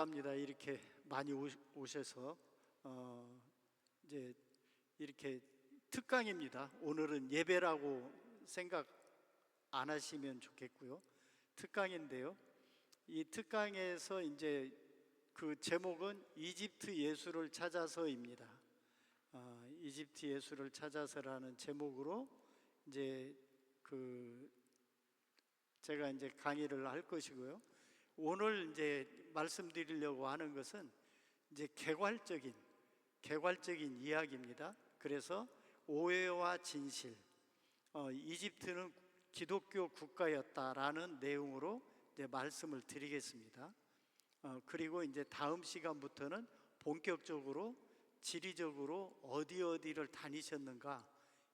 합니다. 이렇게 많이 오셔서 이제 이렇게 특강입니다. 오늘은 예배라고 생각 안 하시면 좋겠고요. 특강인데요. 이 특강에서 이제 그 제목은 이집트 예수를 찾아서입니다. 이집트 예수를 찾아서라는 제목으로 이제 제가 이제 강의를 할 것이고요. 오늘 이제 말씀드리려고 하는 것은 이제 개괄적인 이야기입니다. 그래서 오해와 진실, 이집트는 기독교 국가였다라는 내용으로 이제 말씀을 드리겠습니다. 그리고 이제 다음 시간부터는 본격적으로 지리적으로 어디를 다니셨는가,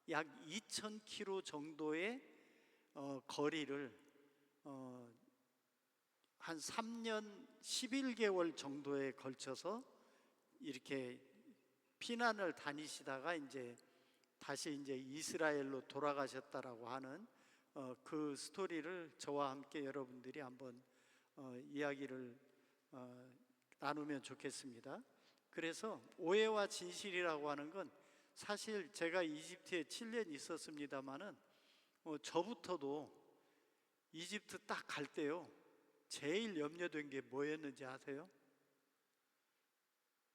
약 2,000km 정도의 거리를 한 3년 11개월 정도에 걸쳐서 이렇게 피난을 다니시다가 이제 다시 이제 이스라엘로 돌아가셨다라고 하는 그 스토리를 저와 함께 여러분들이 한번 이야기를 나누면 좋겠습니다. 그래서 오해와 진실이라고 하는 건 사실 제가 이집트에 7년 있었습니다마는 저부터도 이집트 딱 갈 때요, 제일 염려된 게 뭐였는지 아세요?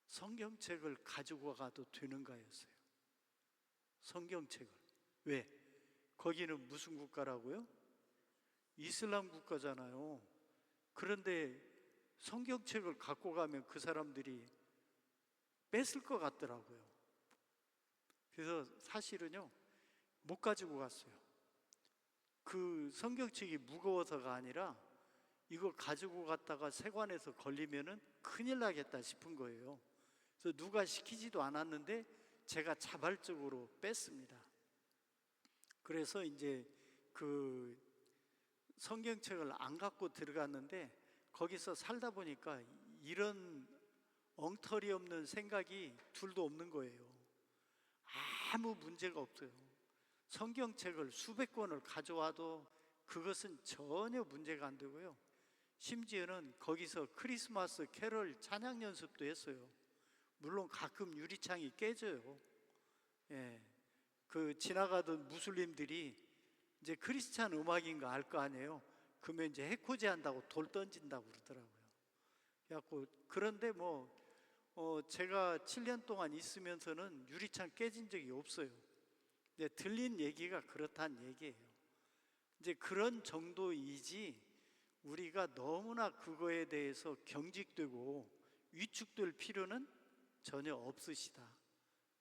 성경책을 가지고 가도 되는가였어요. 성경책을. 왜? 거기는 무슨 국가라고요? 이슬람 국가잖아요. 그런데 성경책을 갖고 가면 그 사람들이 뺏을 것 같더라고요. 그래서 사실은요, 못 가지고 갔어요. 그 성경책이 무거워서가 아니라 이거 가지고 갔다가 세관에서 걸리면은 큰일 나겠다 싶은 거예요. 그래서 누가 시키지도 않았는데 제가 자발적으로 뺐습니다. 그래서 이제 그 성경책을 안 갖고 들어갔는데 거기서 살다 보니까 이런 엉터리 없는 생각이 둘도 없는 거예요. 아무 문제가 없어요. 성경책을 수백 권을 가져와도 그것은 전혀 문제가 안 되고요. 심지어는 거기서 크리스마스 캐럴 찬양 연습도 했어요. 물론 가끔 유리창이 깨져요. 그 지나가던 무슬림들이 이제 크리스찬 음악인가 알 거 아니에요. 그러면 이제 해코지 한다고 돌 던진다고 그러더라고요. 그래갖고 그런데 제가 7년 동안 있으면서는 유리창 깨진 적이 없어요. 이제 들린 얘기가 그렇다는 얘기예요. 이제 그런 정도이지 우리가 너무나 그거에 대해서 경직되고 위축될 필요는 전혀 없으시다,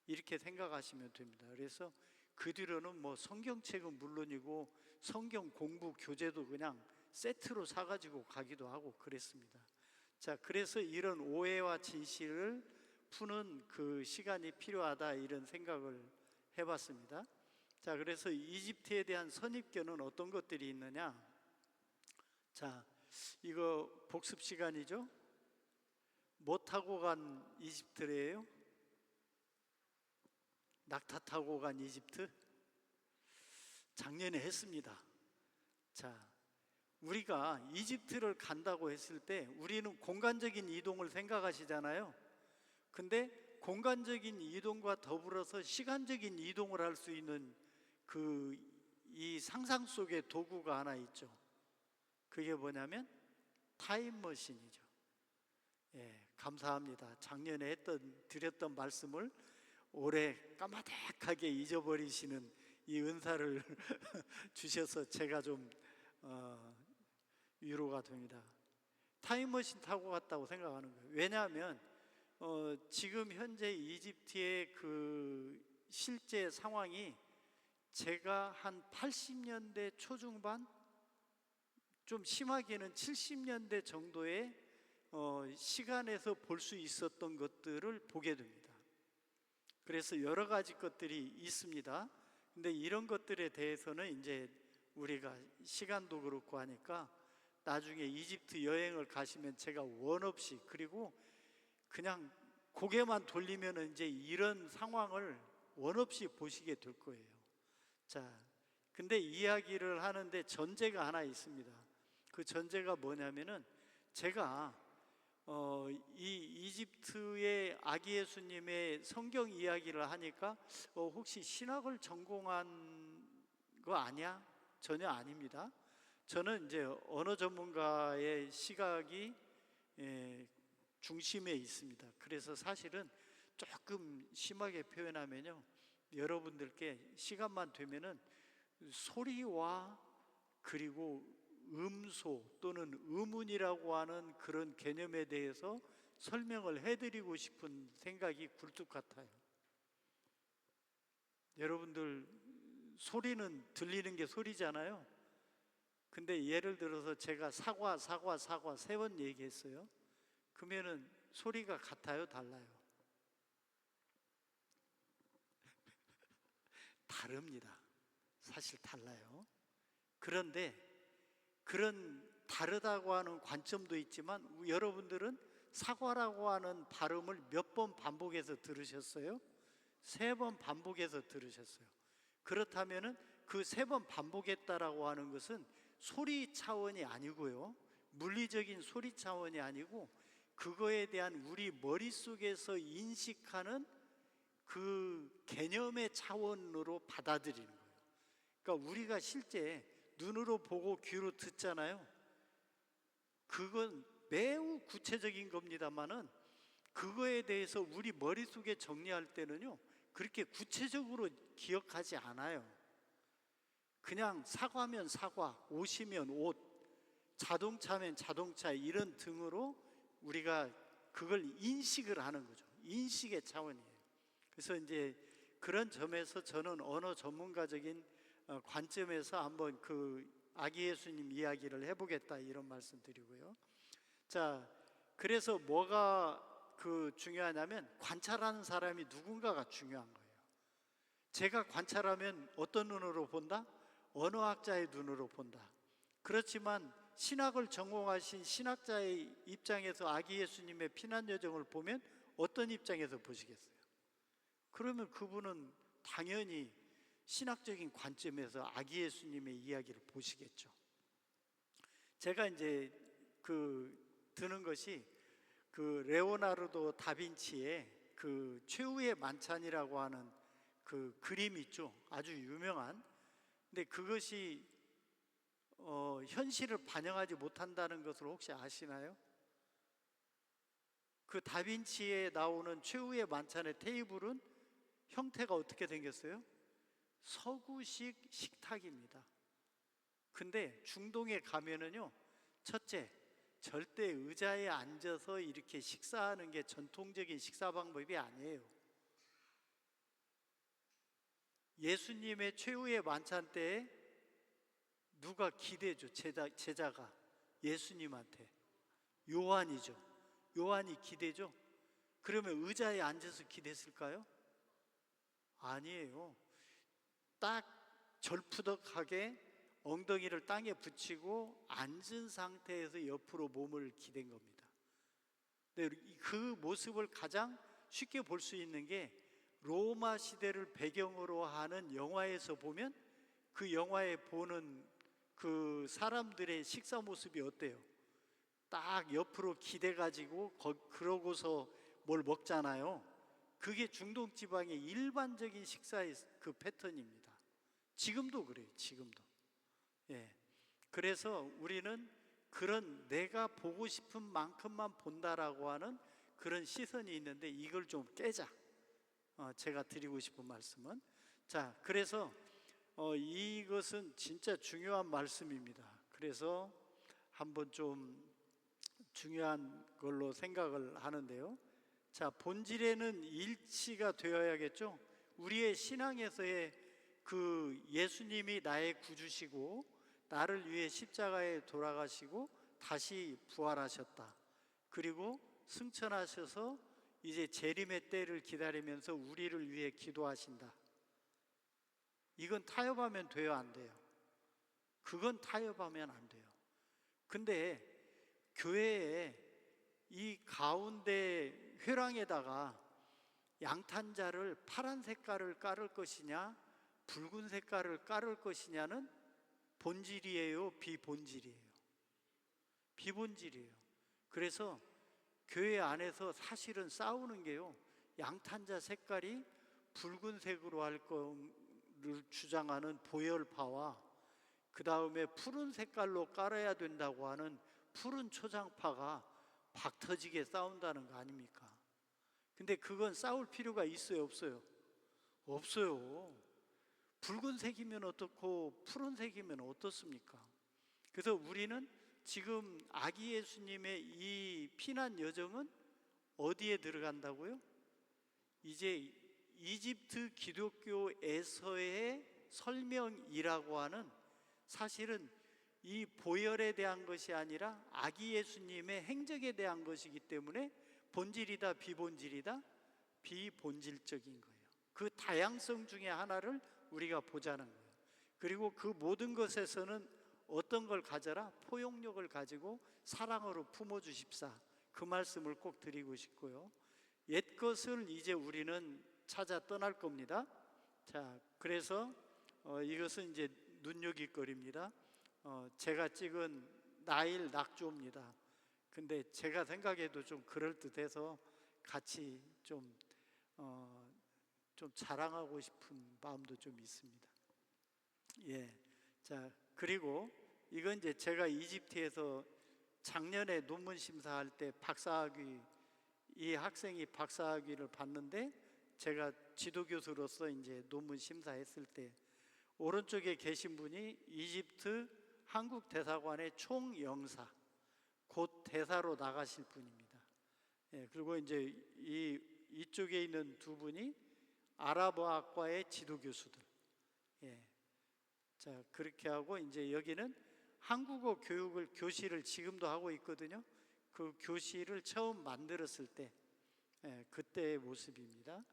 이렇게 생각하시면 됩니다. 그래서 그 뒤로는 성경책은 물론이고 성경 공부 교재도 그냥 세트로 사가지고 가기도 하고 그랬습니다. 자, 그래서 이런 오해와 진실을 푸는 그 시간이 필요하다, 이런 생각을 해봤습니다. 자, 그래서 이집트에 대한 선입견은 어떤 것들이 있느냐? 자, 이거 복습 시간이죠? 뭐 타고 간 이집트래요? 낙타 타고 간 이집트? 작년에 했습니다. 자, 우리가 이집트를 간다고 했을 때 우리는 공간적인 이동을 생각하시잖아요. 근데 공간적인 이동과 더불어서 시간적인 이동을 할 수 있는 이 상상 속의 도구가 하나 있죠. 그게 뭐냐면 타임머신이죠. 감사합니다. 작년에 드렸던 말씀을 올해 까마득하게 잊어버리시는 이 은사를 주셔서 제가 좀 위로가 됩니다. 타임머신 타고 갔다고 생각하는 거예요. 왜냐하면 지금 현재 이집트의 그 실제 상황이 제가 한 80년대 초중반, 좀 심하게는 70년대 정도의 시간에서 볼 수 있었던 것들을 보게 됩니다. 그래서 여러 가지 것들이 있습니다. 근데 이런 것들에 대해서는 이제 우리가 시간도 그렇고 하니까 나중에 이집트 여행을 가시면 제가 원 없이, 그리고 그냥 고개만 돌리면 이제 이런 상황을 원 없이 보시게 될 거예요. 자, 근데 이야기를 하는데 전제가 하나 있습니다. 그 전제가 뭐냐면은 제가 이 이집트의 아기 예수님의 성경 이야기를 하니까 혹시 신학을 전공한 거 아니야? 전혀 아닙니다. 저는 이제 언어 전문가의 시각이 중심에 있습니다. 그래서 사실은 조금 심하게 표현하면요, 여러분들께 시간만 되면은 소리와 그리고 음소 또는 음운이라고 하는 그런 개념에 대해서 설명을 해드리고 싶은 생각이 굴뚝 같아요. 여러분들 소리는 들리는 게 소리잖아요. 근데 예를 들어서 제가 사과 3번 얘기했어요. 그러면은 소리가 같아요, 달라요? 다릅니다. 사실 달라요. 그런데 그런 다르다고 하는 관점도 있지만 여러분들은 사과라고 하는 발음을 몇 번 반복해서 들으셨어요? 3번 반복해서 들으셨어요. 그렇다면은 그 3번 반복했다라고 하는 것은 소리 차원이 아니고요, 물리적인 소리 차원이 아니고 그거에 대한 우리 머릿속에서 인식하는 그 개념의 차원으로 받아들이는 거예요. 그러니까 우리가 실제 눈으로 보고 귀로 듣잖아요. 그건 매우 구체적인 겁니다만은 그거에 대해서 우리 머릿속에 정리할 때는요, 그렇게 구체적으로 기억하지 않아요. 그냥 사과면 사과, 옷이면 옷, 자동차면 자동차, 이런 등으로 우리가 그걸 인식을 하는 거죠. 인식의 차원이에요. 그래서 이제 그런 점에서 저는 언어 전문가적인 관점에서 한번 그 아기 예수님 이야기를 해보겠다, 이런 말씀 드리고요. 자, 그래서 뭐가 그 중요하냐면 관찰하는 사람이 누군가가 중요한 거예요. 제가 관찰하면 어떤 눈으로 본다? 언어학자의 눈으로 본다. 그렇지만 신학을 전공하신 신학자의 입장에서 아기 예수님의 피난 여정을 보면 어떤 입장에서 보시겠어요? 그러면 그분은 당연히 신학적인 관점에서 아기 예수님의 이야기를 보시겠죠. 제가 이제 드는 것이 그 레오나르도 다빈치의 그 최후의 만찬이라고 하는 그 그림 있죠. 아주 유명한. 근데 그것이 현실을 반영하지 못한다는 것을 혹시 아시나요? 그 다빈치에 나오는 최후의 만찬의 테이블은 형태가 어떻게 생겼어요? 서구식 식탁입니다. 근데 중동에 가면은요, 첫째, 절대 의자에 앉아서 이렇게 식사하는 게 전통적인 식사 방법이 아니에요. 예수님의 최후의 만찬 때에 누가 기대죠? 제자가 예수님한테. 요한이죠. 요한이 기대죠. 그러면 의자에 앉아서 기댔을까요? 아니에요. 딱 절푸덕하게 엉덩이를 땅에 붙이고 앉은 상태에서 옆으로 몸을 기댄 겁니다. 근데 그 모습을 가장 쉽게 볼 수 있는 게 로마 시대를 배경으로 하는 영화에서 보면 그 영화에 보는 그 사람들의 식사 모습이 어때요? 딱 옆으로 기대가지고 그러고서 뭘 먹잖아요. 그게 중동 지방의 일반적인 식사의 그 패턴입니다. 지금도 그래요. 지금도. 예. 그래서 우리는 그런 내가 보고 싶은 만큼만 본다라고 하는 그런 시선이 있는데 이걸 좀 깨자. 제가 드리고 싶은 말씀은, 자, 그래서 이것은 진짜 중요한 말씀입니다. 그래서 한번 좀 중요한 걸로 생각을 하는데요. 자, 본질에는 일치가 되어야겠죠. 우리의 신앙에서의 그 예수님이 나의 구주시고 나를 위해 십자가에 돌아가시고 다시 부활하셨다. 그리고 승천하셔서 이제 재림의 때를 기다리면서 우리를 위해 기도하신다. 이건 타협하면 돼요, 안 돼요? 그건 타협하면 안 돼요. 근데 교회에 이 가운데 회랑에다가 양탄자를 파란 색깔을 깔을 것이냐 붉은 색깔을 깔을 것이냐는 본질이에요, 비본질이에요? 비본질이에요. 그래서 교회 안에서 사실은 싸우는 게요, 양탄자 색깔이 붉은색으로 할 거를 주장하는 보열파와 그 다음에 푸른 색깔로 깔아야 된다고 하는 푸른 초장파가 박터지게 싸운다는 거 아닙니까? 근데 그건 싸울 필요가 있어요, 없어요? 없어요. 붉은색이면 어떻고 푸른색이면 어떻습니까? 그래서 우리는 지금 아기 예수님의 이 피난 여정은 어디에 들어간다고요? 이제 이집트 기독교에서의 설명이라고 하는, 사실은 이 보혈에 대한 것이 아니라 아기 예수님의 행적에 대한 것이기 때문에 본질이다 비본질이다? 비본질적인 거예요. 그 다양성 중에 하나를 우리가 보자는 거예요. 그리고 그 모든 것에서는 어떤 걸 가져라? 포용력을 가지고 사랑으로 품어주십사. 그 말씀을 꼭 드리고 싶고요. 옛 것을 이제 우리는 찾아 떠날 겁니다. 자, 그래서 이것은 이제 눈요깃거리입니다. 제가 찍은 나일 낙조입니다. 근데 제가 생각해도 좀 그럴듯해서 같이 좀 자랑하고 싶은 마음도 좀 있습니다. 예. 자, 그리고 이건 이제 제가 이집트에서 작년에 논문 심사할 때 박사학위, 이 학생이 박사학위를 받는데 제가 지도교수로서 이제 논문 심사했을 때 오른쪽에 계신 분이 이집트 한국 대사관의 총영사, 곧 대사로 나가실 분입니다. 예, 그리고 이제 이쪽에 있는 두 분이 아랍어학과의 지도교수들. 예. 자, 그렇게 하고 이제 여기는 한국어 교육을, 교실을 지금도 하고 있거든요. 그 교실을 처음 만들었을 때, 예, 그때의 모습입니다.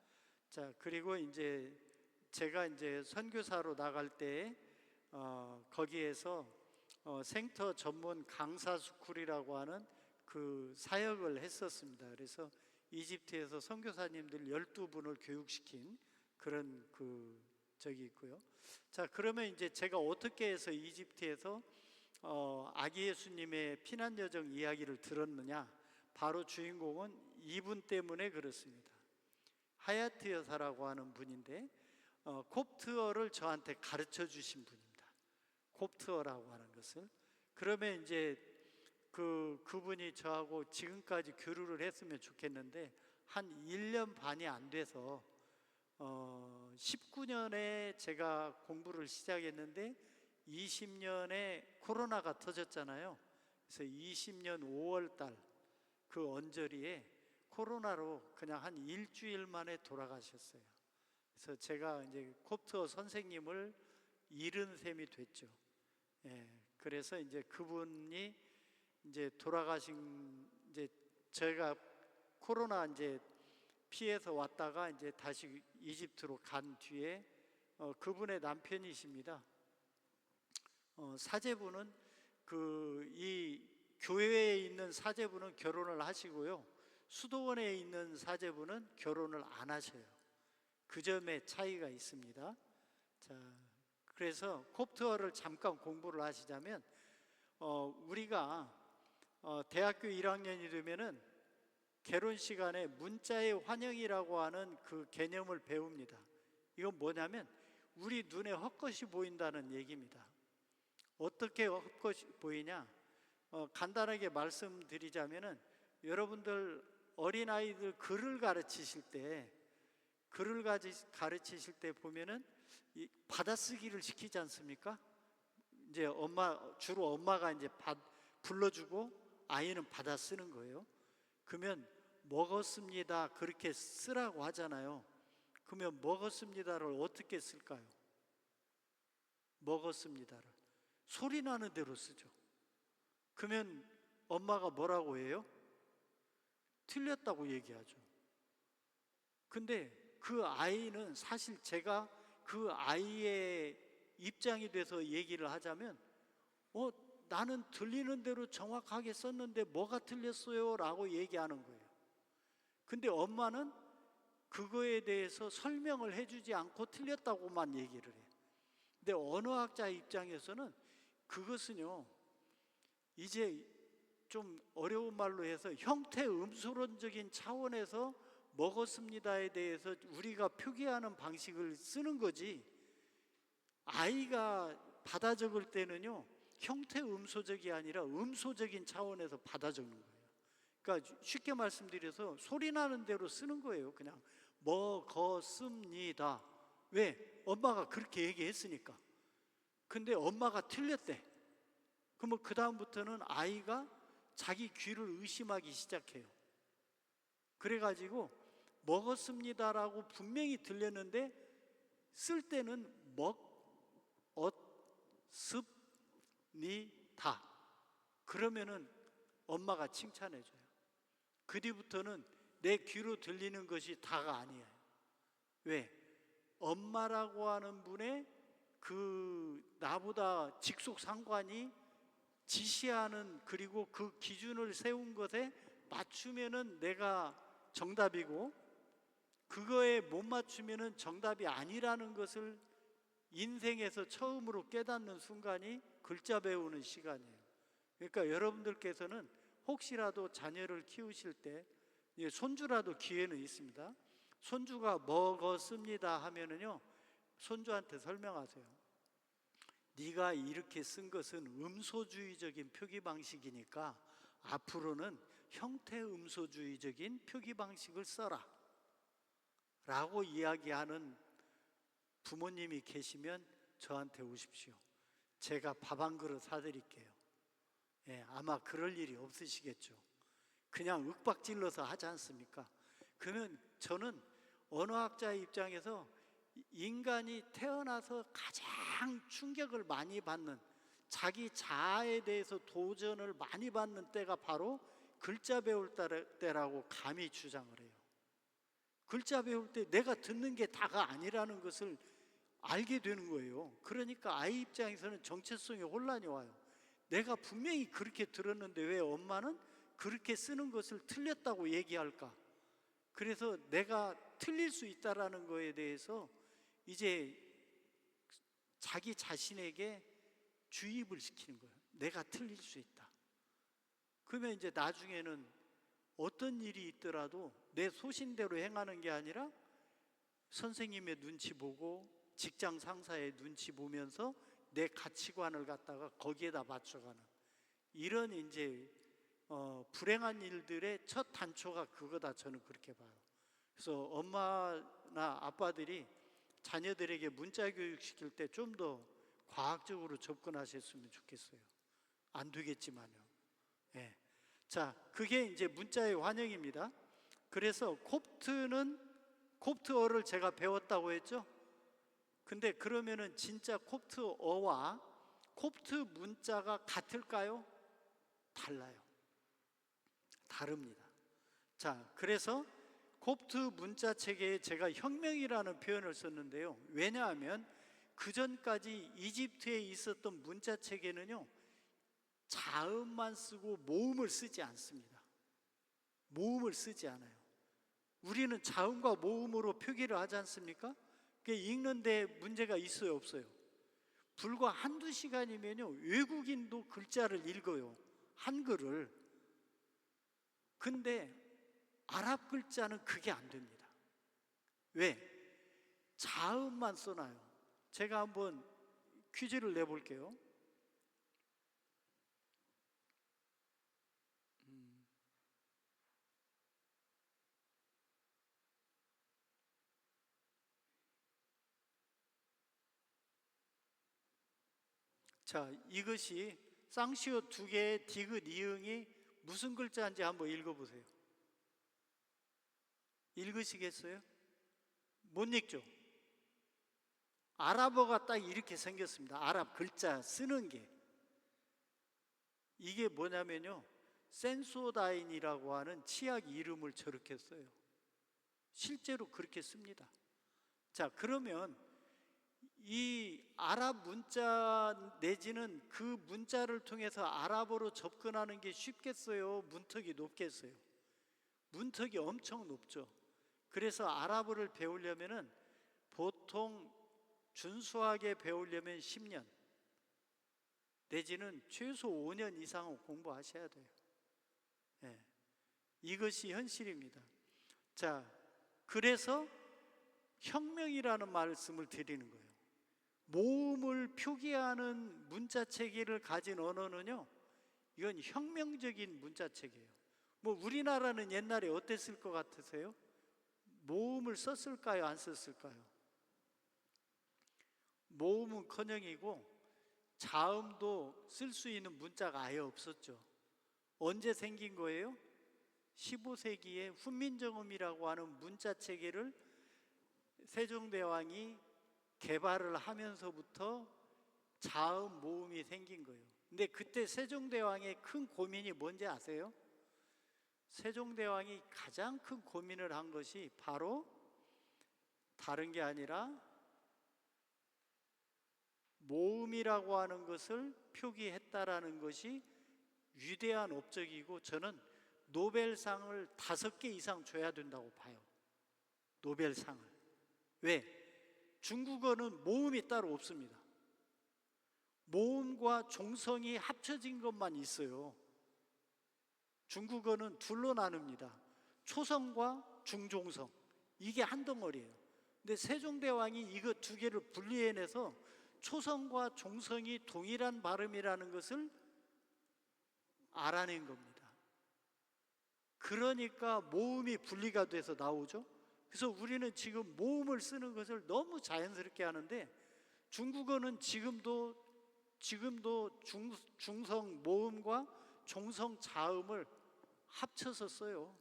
자, 그리고 이제 제가 이제 선교사로 나갈 때 거기에서 생터 전문 강사 스쿨이라고 하는 그 사역을 했었습니다. 그래서 이집트에서 선교사님들 12분을 교육시킨 그런 적이 있고요. 자, 그러면 이제 제가 어떻게 해서 이집트에서 아기 예수님의 피난 여정 이야기를 들었느냐? 바로 주인공은 이분 때문에 그렇습니다. 하야트 여사라고 하는 분인데 콥트어를 저한테 가르쳐 주신 분입니다. 콥트어라고 하는 것을. 그러면 이제 그분이 저하고 지금까지 교류를 했으면 좋겠는데 한 1년 반이 안 돼서 19년에 제가 공부를 시작했는데 20년에 코로나가 터졌잖아요. 그래서 20년 5월 달 그 언저리에 코로나로 그냥 한 일주일 만에 돌아가셨어요. 그래서 제가 이제 콥트어 선생님을 잃은 셈이 됐죠. 예, 그래서 이제 그분이 이제 돌아가신, 이제 제가 코로나 이제 피해서 왔다가 이제 다시 이집트로 간 뒤에 그분의 남편이십니다. 사제분은 이 교회에 있는 사제분은 결혼을 하시고요, 수도원에 있는 사제분은 결혼을 안 하셔요. 그 점에 차이가 있습니다. 자, 그래서 콥트어를 잠깐 공부를 하시자면 우리가 대학교 1학년이 되면은 결혼식 안에 문자의 환영이라고 하는 그 개념을 배웁니다. 이건 뭐냐면 우리 눈에 헛것이 보인다는 얘기입니다. 어떻게 헛것이 보이냐? 간단하게 말씀드리자면은 여러분들 어린아이들 글을 가르치실 때 보면은 받아쓰기를 시키지 않습니까? 이제 주로 엄마가 이제 불러주고 아이는 받아 쓰는 거예요. 그러면 먹었습니다 그렇게 쓰라고 하잖아요. 그러면 먹었습니다를 어떻게 쓸까요? 먹었습니다를 소리 나는 대로 쓰죠. 그러면 엄마가 뭐라고 해요? 틀렸다고 얘기하죠. 근데 그 아이는, 사실 제가 그 아이의 입장이 돼서 얘기를 하자면 나는 들리는 대로 정확하게 썼는데 뭐가 틀렸어요? 라고 얘기하는 거예요. 근데 엄마는 그거에 대해서 설명을 해주지 않고 틀렸다고만 얘기를 해요. 근데 언어학자 입장에서는 그것은요, 이제 좀 어려운 말로 해서 형태 음수론적인 차원에서 먹었습니다에 대해서 우리가 표기하는 방식을 쓰는 거지, 아이가 받아 적을 때는요 형태 음소적이 아니라 음소적인 차원에서 받아 적는 거예요. 그러니까 쉽게 말씀드려서 소리 나는 대로 쓰는 거예요. 그냥 먹었습니다. 왜? 엄마가 그렇게 얘기했으니까. 근데 엄마가 틀렸대. 그러면 그 다음부터는 아이가 자기 귀를 의심하기 시작해요. 그래가지고 먹었습니다라고 분명히 들렸는데 쓸 때는 먹었습니다. 그러면은 엄마가 칭찬해줘요. 그 뒤부터는 내 귀로 들리는 것이 다가 아니에요. 왜? 엄마라고 하는 분의 그 나보다 직속 상관이 지시하는, 그리고 그 기준을 세운 것에 맞추면은 내가 정답이고, 그거에 못 맞추면은 정답이 아니라는 것을 인생에서 처음으로 깨닫는 순간이 글자 배우는 시간이에요. 그러니까 여러분들께서는 혹시라도 자녀를 키우실 때, 손주라도 기회는 있습니다. 손주가 먹었습니다 하면은요 손주한테 설명하세요. 네가 이렇게 쓴 것은 음소주의적인 표기 방식이니까 앞으로는 형태 음소주의적인 표기 방식을 써라 라고 이야기하는 부모님이 계시면 저한테 오십시오. 제가 밥 한 그릇 사드릴게요. 아마 그럴 일이 없으시겠죠. 그냥 윽박질러서 하지 않습니까? 그러면 저는 언어학자의 입장에서 인간이 태어나서 가장 충격을 많이 받는, 자기 자아에 대해서 도전을 많이 받는 때가 바로 글자 배울 때라고 감히 주장을 해요. 글자 배울 때 내가 듣는 게 다가 아니라는 것을 알게 되는 거예요. 그러니까 아이 입장에서는 정체성의 혼란이 와요. 내가 분명히 그렇게 들었는데 왜 엄마는 그렇게 쓰는 것을 틀렸다고 얘기할까? 그래서 내가 틀릴 수 있다라는 거에 대해서 이제 자기 자신에게 주입을 시키는 거예요. 내가 틀릴 수 있다. 그러면 이제 나중에는 어떤 일이 있더라도 내 소신대로 행하는 게 아니라 선생님의 눈치 보고 직장 상사의 눈치 보면서 내 가치관을 갖다가 거기에다 맞춰가는, 이런 이제 불행한 일들의 첫 단초가 그거다, 저는 그렇게 봐요. 그래서 엄마나 아빠들이 자녀들에게 문자 교육 시킬 때 좀 더 과학적으로 접근하셨으면 좋겠어요. 안 되겠지만요. 자, 그게 이제 문자의 환영입니다. 그래서 콥트어를 제가 배웠다고 했죠. 근데 그러면은 진짜 콥트어와 콥트 문자가 같을까요? 달라요. 다릅니다. 자, 그래서 콥트 문자 체계에 제가 혁명이라는 표현을 썼는데요. 왜냐하면 그 전까지 이집트에 있었던 문자 체계는요, 자음만 쓰고 모음을 쓰지 않습니다. 모음을 쓰지 않아요. 우리는 자음과 모음으로 표기를 하지 않습니까? 읽는데 문제가 있어요, 없어요? 불과 한두 시간이면요 외국인도 글자를 읽어요, 한글을. 근데 아랍 글자는 그게 안 됩니다. 왜? 자음만 써놔요. 제가 한번 퀴즈를 내볼게요. 자, 이것이 쌍시오 두 개의 디귿 이응이 무슨 글자인지 한번 읽어보세요. 읽으시겠어요? 못 읽죠? 아랍어가 딱 이렇게 생겼습니다. 아랍 글자 쓰는 게. 이게 뭐냐면요, 센소다인이라고 하는 치약 이름을 저렇게 써요. 실제로 그렇게 씁니다. 자, 그러면 이 아랍 문자 내지는 그 문자를 통해서 아랍어로 접근하는 게 쉽겠어요? 문턱이 높겠어요? 문턱이 엄청 높죠. 그래서 아랍어를 배우려면은 보통 준수하게 배우려면 10년 내지는 최소 5년 이상은 공부하셔야 돼요. 예, 이것이 현실입니다. 자, 그래서 혁명이라는 말씀을 드리는 거예요. 모음을 표기하는 문자 체계를 가진 언어는요, 이건 혁명적인 문자 체계예요. 뭐 우리나라는 옛날에 어땠을 것 같으세요? 모음을 썼을까요? 안 썼을까요? 모음은커녕이고 자음도 쓸 수 있는 문자가 아예 없었죠. 언제 생긴 거예요? 15세기에 훈민정음이라고 하는 문자 체계를 세종대왕이 개발을 하면서부터 자음 모음이 생긴 거예요. 근데 그때 세종대왕의 큰 고민이 뭔지 아세요? 세종대왕이 가장 큰 고민을 한 것이 바로 다른 게 아니라 모음이라고 하는 것을 표기했다라는 것이 위대한 업적이고, 저는 노벨상을 5개 이상 줘야 된다고 봐요. 노벨상을. 왜? 중국어는 모음이 따로 없습니다. 모음과 종성이 합쳐진 것만 있어요. 중국어는 둘로 나눕니다. 초성과 중종성, 이게 한 덩어리예요. 근데 세종대왕이 이거 2개를 분리해내서 초성과 종성이 동일한 발음이라는 것을 알아낸 겁니다. 그러니까 모음이 분리가 돼서 나오죠. 그래서 우리는 지금 모음을 쓰는 것을 너무 자연스럽게 하는데, 중국어는 지금도 중성 모음과 종성 자음을 합쳐서 써요.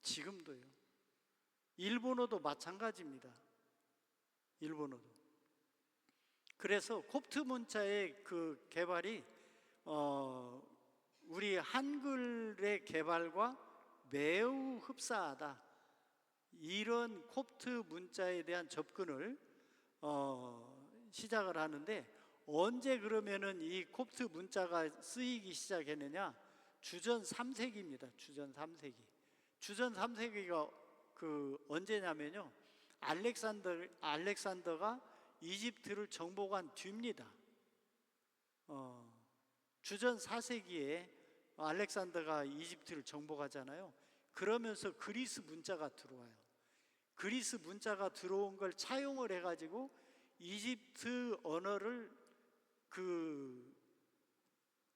지금도요. 일본어도 마찬가지입니다. 일본어도. 그래서 콥트 문자의 그 개발이 우리 한글의 개발과 매우 흡사하다, 이런 콥트 문자에 대한 접근을 시작을 하는데, 언제 그러면은 이 콥트 문자가 쓰이기 시작했느냐? 주전 3세기입니다. 주전 3세기. 주전 3세기가 언제냐면요, 알렉산더가 이집트를 정복한 뒤입니다. 주전 4세기에 알렉산더가 이집트를 정복하잖아요. 그러면서 그리스 문자가 들어와요. 그리스 문자가 들어온 걸 차용을 해가지고 이집트 언어를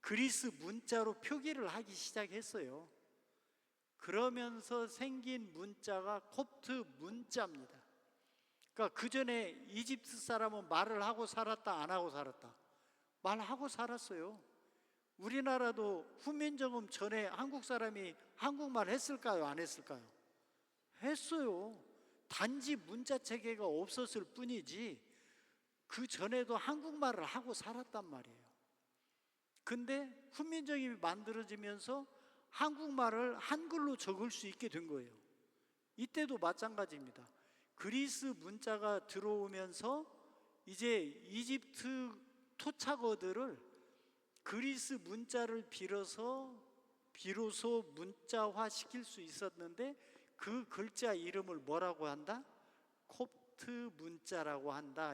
그리스 문자로 표기를 하기 시작했어요. 그러면서 생긴 문자가 콥트 문자입니다. 그러니까 그 전에 이집트 사람은 말을 하고 살았다, 안 하고 살았다? 말하고 살았어요. 우리나라도 훈민정음 전에 한국 사람이 한국말 했을까요, 안 했을까요? 했어요. 단지 문자 체계가 없었을 뿐이지 그 전에도 한국말을 하고 살았단 말이에요. 근데 훈민정음이 만들어지면서 한국말을 한글로 적을 수 있게 된 거예요. 이때도 마찬가지입니다. 그리스 문자가 들어오면서 이제 이집트 토착어들을 그리스 문자를 빌어서 비로소 문자화 시킬 수 있었는데, 그 글자 이름을 뭐라고 한다? 콥트 문자라고 한다.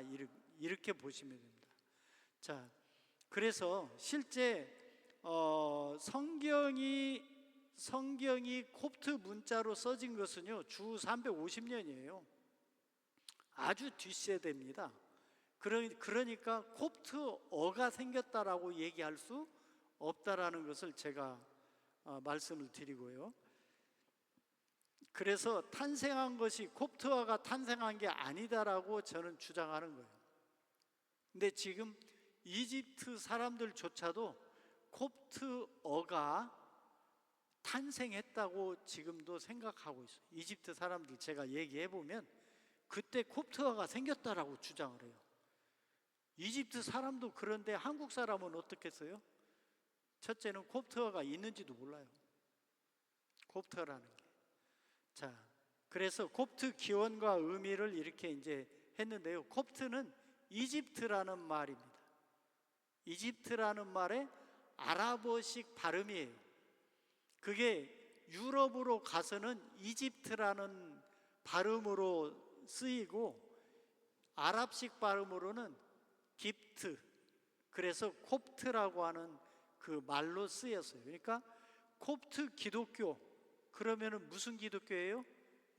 이렇게 보시면 됩니다. 자, 그래서 실제 성경이 콥트 문자로 써진 것은요, 주 350년이에요. 아주 뒷세대입니다. 그러니까 콥트어가 생겼다라고 얘기할 수 없다라는 것을 제가 말씀을 드리고요. 그래서 탄생한 것이 콥트어가 탄생한 게 아니다라고 저는 주장하는 거예요. 근데 지금 이집트 사람들조차도 콥트어가 탄생했다고 지금도 생각하고 있어요. 이집트 사람들 제가 얘기해 보면 그때 콥트어가 생겼다라고 주장을 해요. 이집트 사람도 그런데 한국 사람은 어떻겠어요? 첫째는 콥트어가 있는지도 몰라요. 콥트어라는 게. 자, 그래서 콥트 기원과 의미를 이렇게 이제 했는데요. 콥트는 이집트라는 말입니다. 이집트라는 말의 아랍어식 발음이에요. 그게 유럽으로 가서는 이집트라는 발음으로 쓰이고, 아랍식 발음으로는 깁트, 그래서 콥트라고 하는 그 말로 쓰였어요. 그러니까 콥트 기독교, 그러면은 무슨 기독교예요?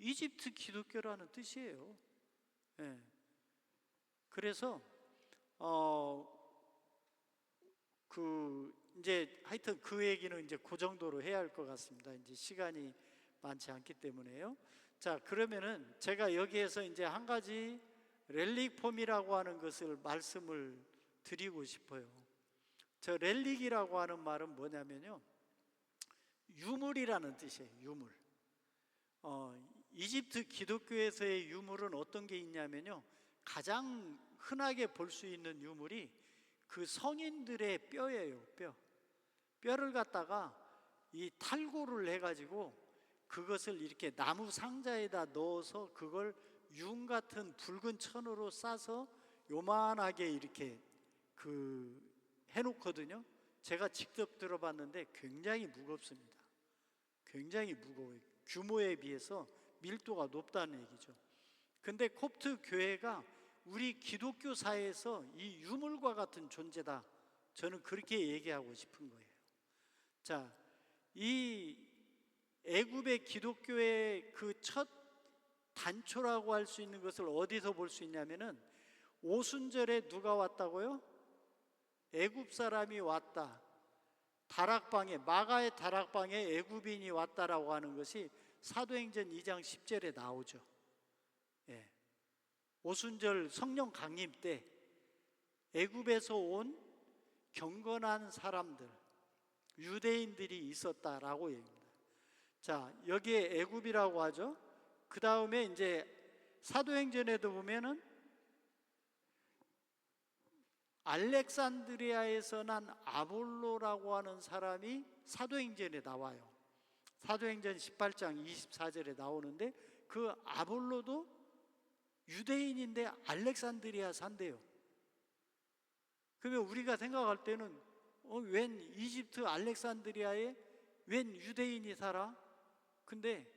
이집트 기독교라는 뜻이에요. 예. 그래서 이제 하여튼 그 얘기는 이제 그 정도로 해야 할 것 같습니다. 이제 시간이 많지 않기 때문에요. 자, 그러면은 제가 여기에서 이제 한 가지 렐릭폼이라고 하는 것을 말씀을 드리고 싶어요. 저 렐릭이라고 하는 말은 뭐냐면요, 유물이라는 뜻이에요. 유물. 이집트 기독교에서의 유물은 어떤 게 있냐면요, 가장 흔하게 볼 수 있는 유물이 그 성인들의 뼈예요. 뼈를 갖다가 이 탈골을 해가지고 그것을 이렇게 나무 상자에다 넣어서 그걸 융 같은 붉은 천으로 싸서 요만하게 이렇게 해놓거든요. 제가 직접 들어봤는데 굉장히 무겁습니다. 굉장히 무거워요. 규모에 비해서 밀도가 높다는 얘기죠. 근데 콥트 교회가 우리 기독교사에서 이 유물과 같은 존재다, 저는 그렇게 얘기하고 싶은 거예요. 자, 이 애굽의 기독교의 그 첫 단초라고 할 수 있는 것을 어디서 볼 수 있냐면은, 오순절에 누가 왔다고요? 애굽 사람이 왔다. 다락방에, 마가의 다락방에 애굽인이 왔다라고 하는 것이 사도행전 2장 10절에 나오죠. 예. 오순절 성령 강림 때 애굽에서 온 경건한 사람들, 유대인들이 있었다라고 얘기합니다. 자, 여기에 애굽이라고 하죠. 그 다음에 이제 사도행전에도 보면은 알렉산드리아에서 난 아볼로라고 하는 사람이 사도행전에 나와요. 사도행전 18장 24절에 나오는데, 그 아볼로도 유대인인데 알렉산드리아 산대요. 그러면 우리가 생각할 때는 웬 이집트 알렉산드리아에 웬 유대인이 살아? 근데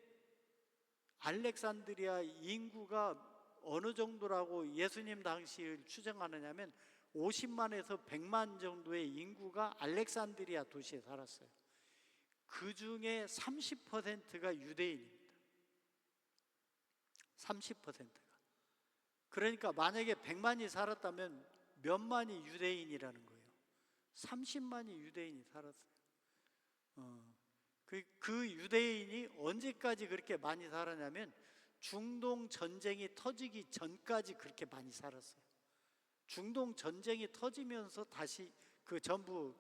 알렉산드리아 인구가 어느 정도라고 예수님 당시를 추정하느냐면 50만에서 100만 정도의 인구가 알렉산드리아 도시에 살았어요. 그 중에 30%가 유대인입니다. 30%가. 그러니까 만약에 100만이 살았다면 몇만이 유대인이라는 거예요. 30만이 유대인이 살았어요. 그 유대인이 언제까지 그렇게 많이 살았냐면 중동 전쟁이 터지기 전까지 그렇게 많이 살았어요. 중동 전쟁이 터지면서 다시 전부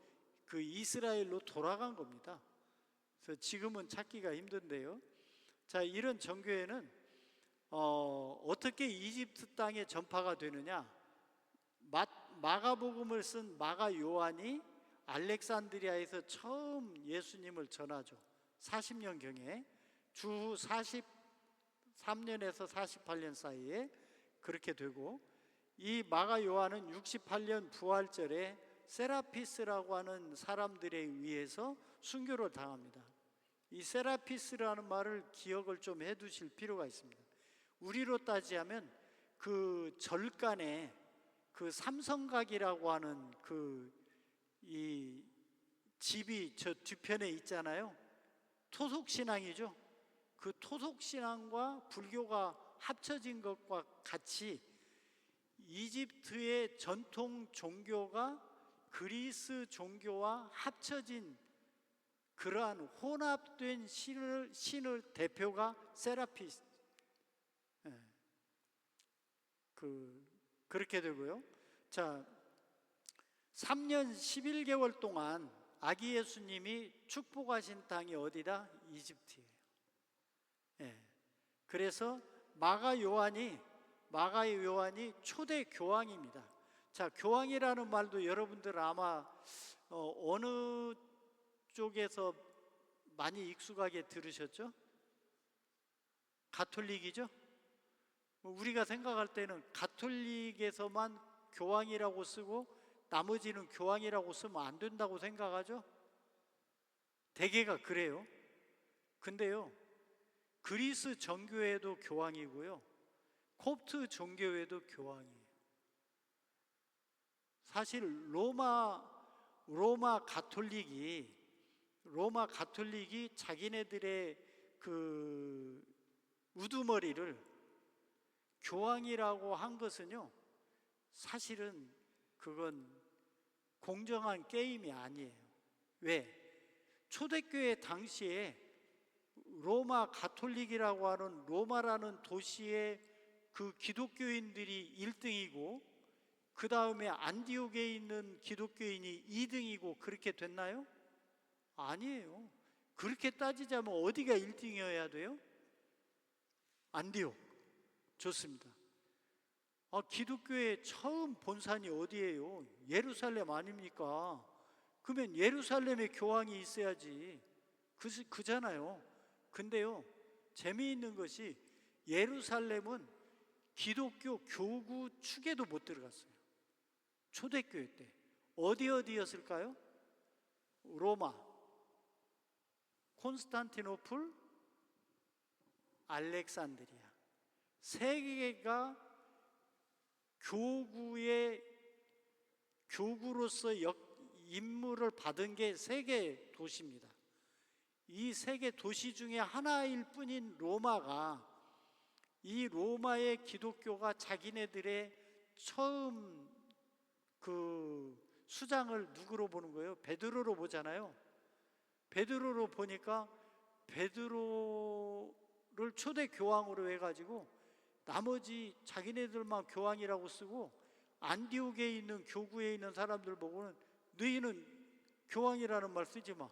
이스라엘로 돌아간 겁니다. 그래서 지금은 찾기가 힘든데요. 자, 이런 정교회는 어떻게 이집트 땅에 전파가 되느냐? 마가복음을 쓴 마가 요한이 알렉산드리아에서 처음 예수님을 전하죠. 40년경에 주후 43년에서 48년 사이에 그렇게 되고, 이 마가 요한은 68년 부활절에 세라피스라고 하는 사람들에 의해서 순교를 당합니다. 이 세라피스라는 말을 기억을 좀 해두실 필요가 있습니다. 우리로 따지자면 그 절간에 그 삼성각이라고 하는 이 집이 저 뒤편에 있잖아요. 토속신앙이죠. 그 토속신앙과 불교가 합쳐진 것과 같이 이집트의 전통 종교가 그리스 종교와 합쳐진 그러한 혼합된 신을 대표가 세라피스. 그렇게 되고요. 자, 3년 11개월 동안 아기 예수님이 축복하신 땅이 어디다? 이집트예요. 그래서 마가 요한이 초대 교황입니다. 자, 교황이라는 말도 여러분들 아마 어느 쪽에서 많이 익숙하게 들으셨죠? 가톨릭이죠? 우리가 생각할 때는 가톨릭에서만 교황이라고 쓰고 나머지는 교황이라고 쓰면 안 된다고 생각하죠? 대개가 그래요. 근데요, 그리스 정교회도 교황이고요, 콥트 종교회도 교황이에요. 사실 로마 가톨릭이 로마 가톨릭이 자기네들의 그 우두머리를 교황이라고 한 것은요, 사실은 그건 공정한 게임이 아니에요. 왜? 초대교회 당시에 로마 가톨릭이라고 하는 로마라는 도시의 그 기독교인들이 1등이고 그 다음에 안디옥에 있는 기독교인이 2등이고 그렇게 됐나요? 아니에요. 그렇게 따지자면 어디가 1등이어야 돼요? 안디옥. 좋습니다. 기독교의 처음 본산이 어디예요? 예루살렘 아닙니까? 그러면 예루살렘에 교황이 있어야지. 그잖아요. 근데요, 재미있는 것이 예루살렘은 기독교 교구 축에도 못 들어갔어요. 초대교회 때. 어디였을까요? 로마, 콘스탄티노플, 알렉산드리아. 세 개가 교구로서 임무를 받은 게 세 개 도시입니다. 이 세 개 도시 중에 하나일 뿐인 로마가, 이 로마의 기독교가 자기네들의 처음 그 수장을 누구로 보는 거예요? 베드로로 보잖아요. 베드로로 보니까 베드로를 초대 교황으로 해가지고 나머지 자기네들만 교황이라고 쓰고 안디옥에 있는 교구에 있는 사람들 보고는 너희는 교황이라는 말 쓰지 마.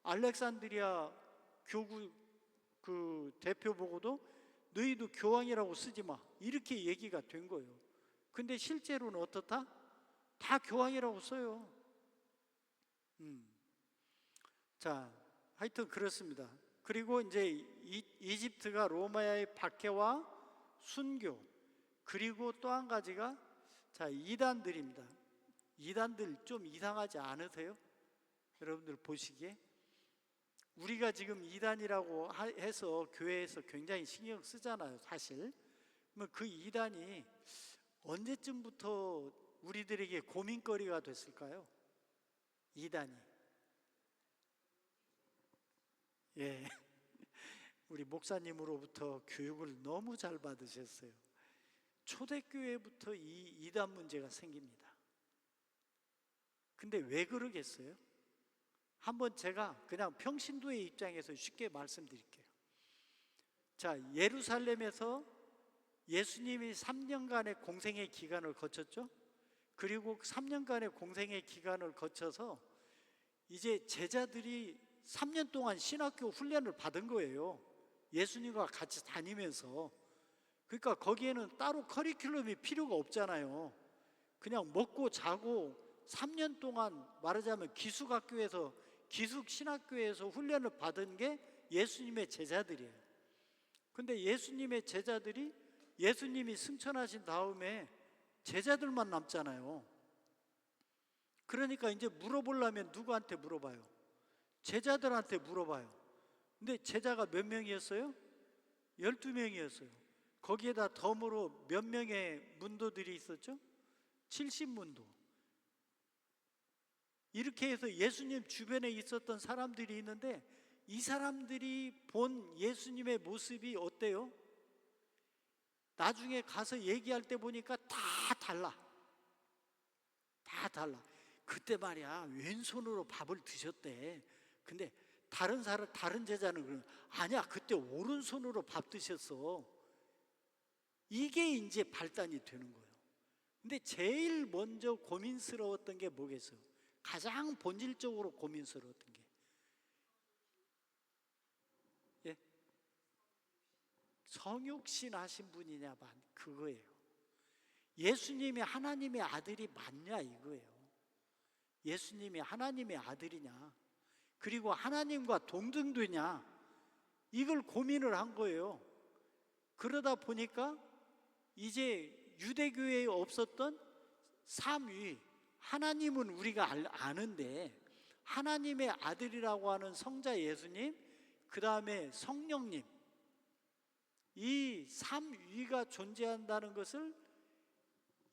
알렉산드리아 교구 그 대표 보고도 너희도 교황이라고 쓰지 마. 이렇게 얘기가 된 거예요. 근데 실제로는 어떻다? 다 교황이라고 써요. 자, 하여튼 그렇습니다. 그리고 이제 이집트가 로마의 박해와 순교, 그리고 또 한 가지가 이단들입니다. 이단들 좀 이상하지 않으세요? 여러분들 보시기에 우리가 지금 이단이라고 해서 교회에서 굉장히 신경 쓰잖아요, 사실. 그 이단이 언제쯤부터 우리들에게 고민거리가 됐을까요? 이단이. 예, 우리 목사님으로부터 교육을 너무 잘 받으셨어요. 초대교회부터 이 이단 문제가 생깁니다. 근데 왜 그러겠어요? 한번 제가 그냥 평신도의 입장에서 쉽게 말씀드릴게요. 자, 예루살렘에서 예수님이 3년간의 공생의 기간을 거쳤죠. 그리고 3년간의 공생의 기간을 거쳐서 이제 제자들이 3년 동안 신학교 훈련을 받은 거예요. 예수님과 같이 다니면서. 그러니까 거기에는 따로 커리큘럼이 필요가 없잖아요. 그냥 먹고 자고 3년 동안 말하자면 기숙학교에서, 기숙신학교에서 훈련을 받은 게 예수님의 제자들이에요. 근데 예수님의 제자들이 예수님이 승천하신 다음에 제자들만 남잖아요. 그러니까 이제 물어보려면 누구한테 물어봐요? 제자들한테 물어봐요. 근데 제자가 몇 명이었어요? 12명이었어요. 거기에다 덤으로 몇 명의 문도들이 있었죠? 70문도. 이렇게 해서 예수님 주변에 있었던 사람들이 있는데 이 사람들이 본 예수님의 모습이 어때요? 나중에 가서 얘기할 때 보니까 다 달라. 다 달라. 그때 말이야, 왼손으로 밥을 드셨대. 근데 다른 제자는 그러는, 아니야, 그때 오른손으로 밥 드셨어. 이게 이제 발단이 되는 거예요. 근데 제일 먼저 고민스러웠던 게 뭐겠어요? 가장 본질적으로 고민스러웠던 게, 예? 성육신 하신 분이냐만, 그거예요. 예수님이 하나님의 아들이 맞냐, 이거예요. 예수님이 하나님의 아들이냐, 그리고 하나님과 동등되냐, 이걸 고민을 한 거예요. 그러다 보니까 이제 유대교회에 없었던 삼위, 하나님은 우리가 아는데 하나님의 아들이라고 하는 성자 예수님, 그 다음에 성령님, 이 삼위가 존재한다는 것을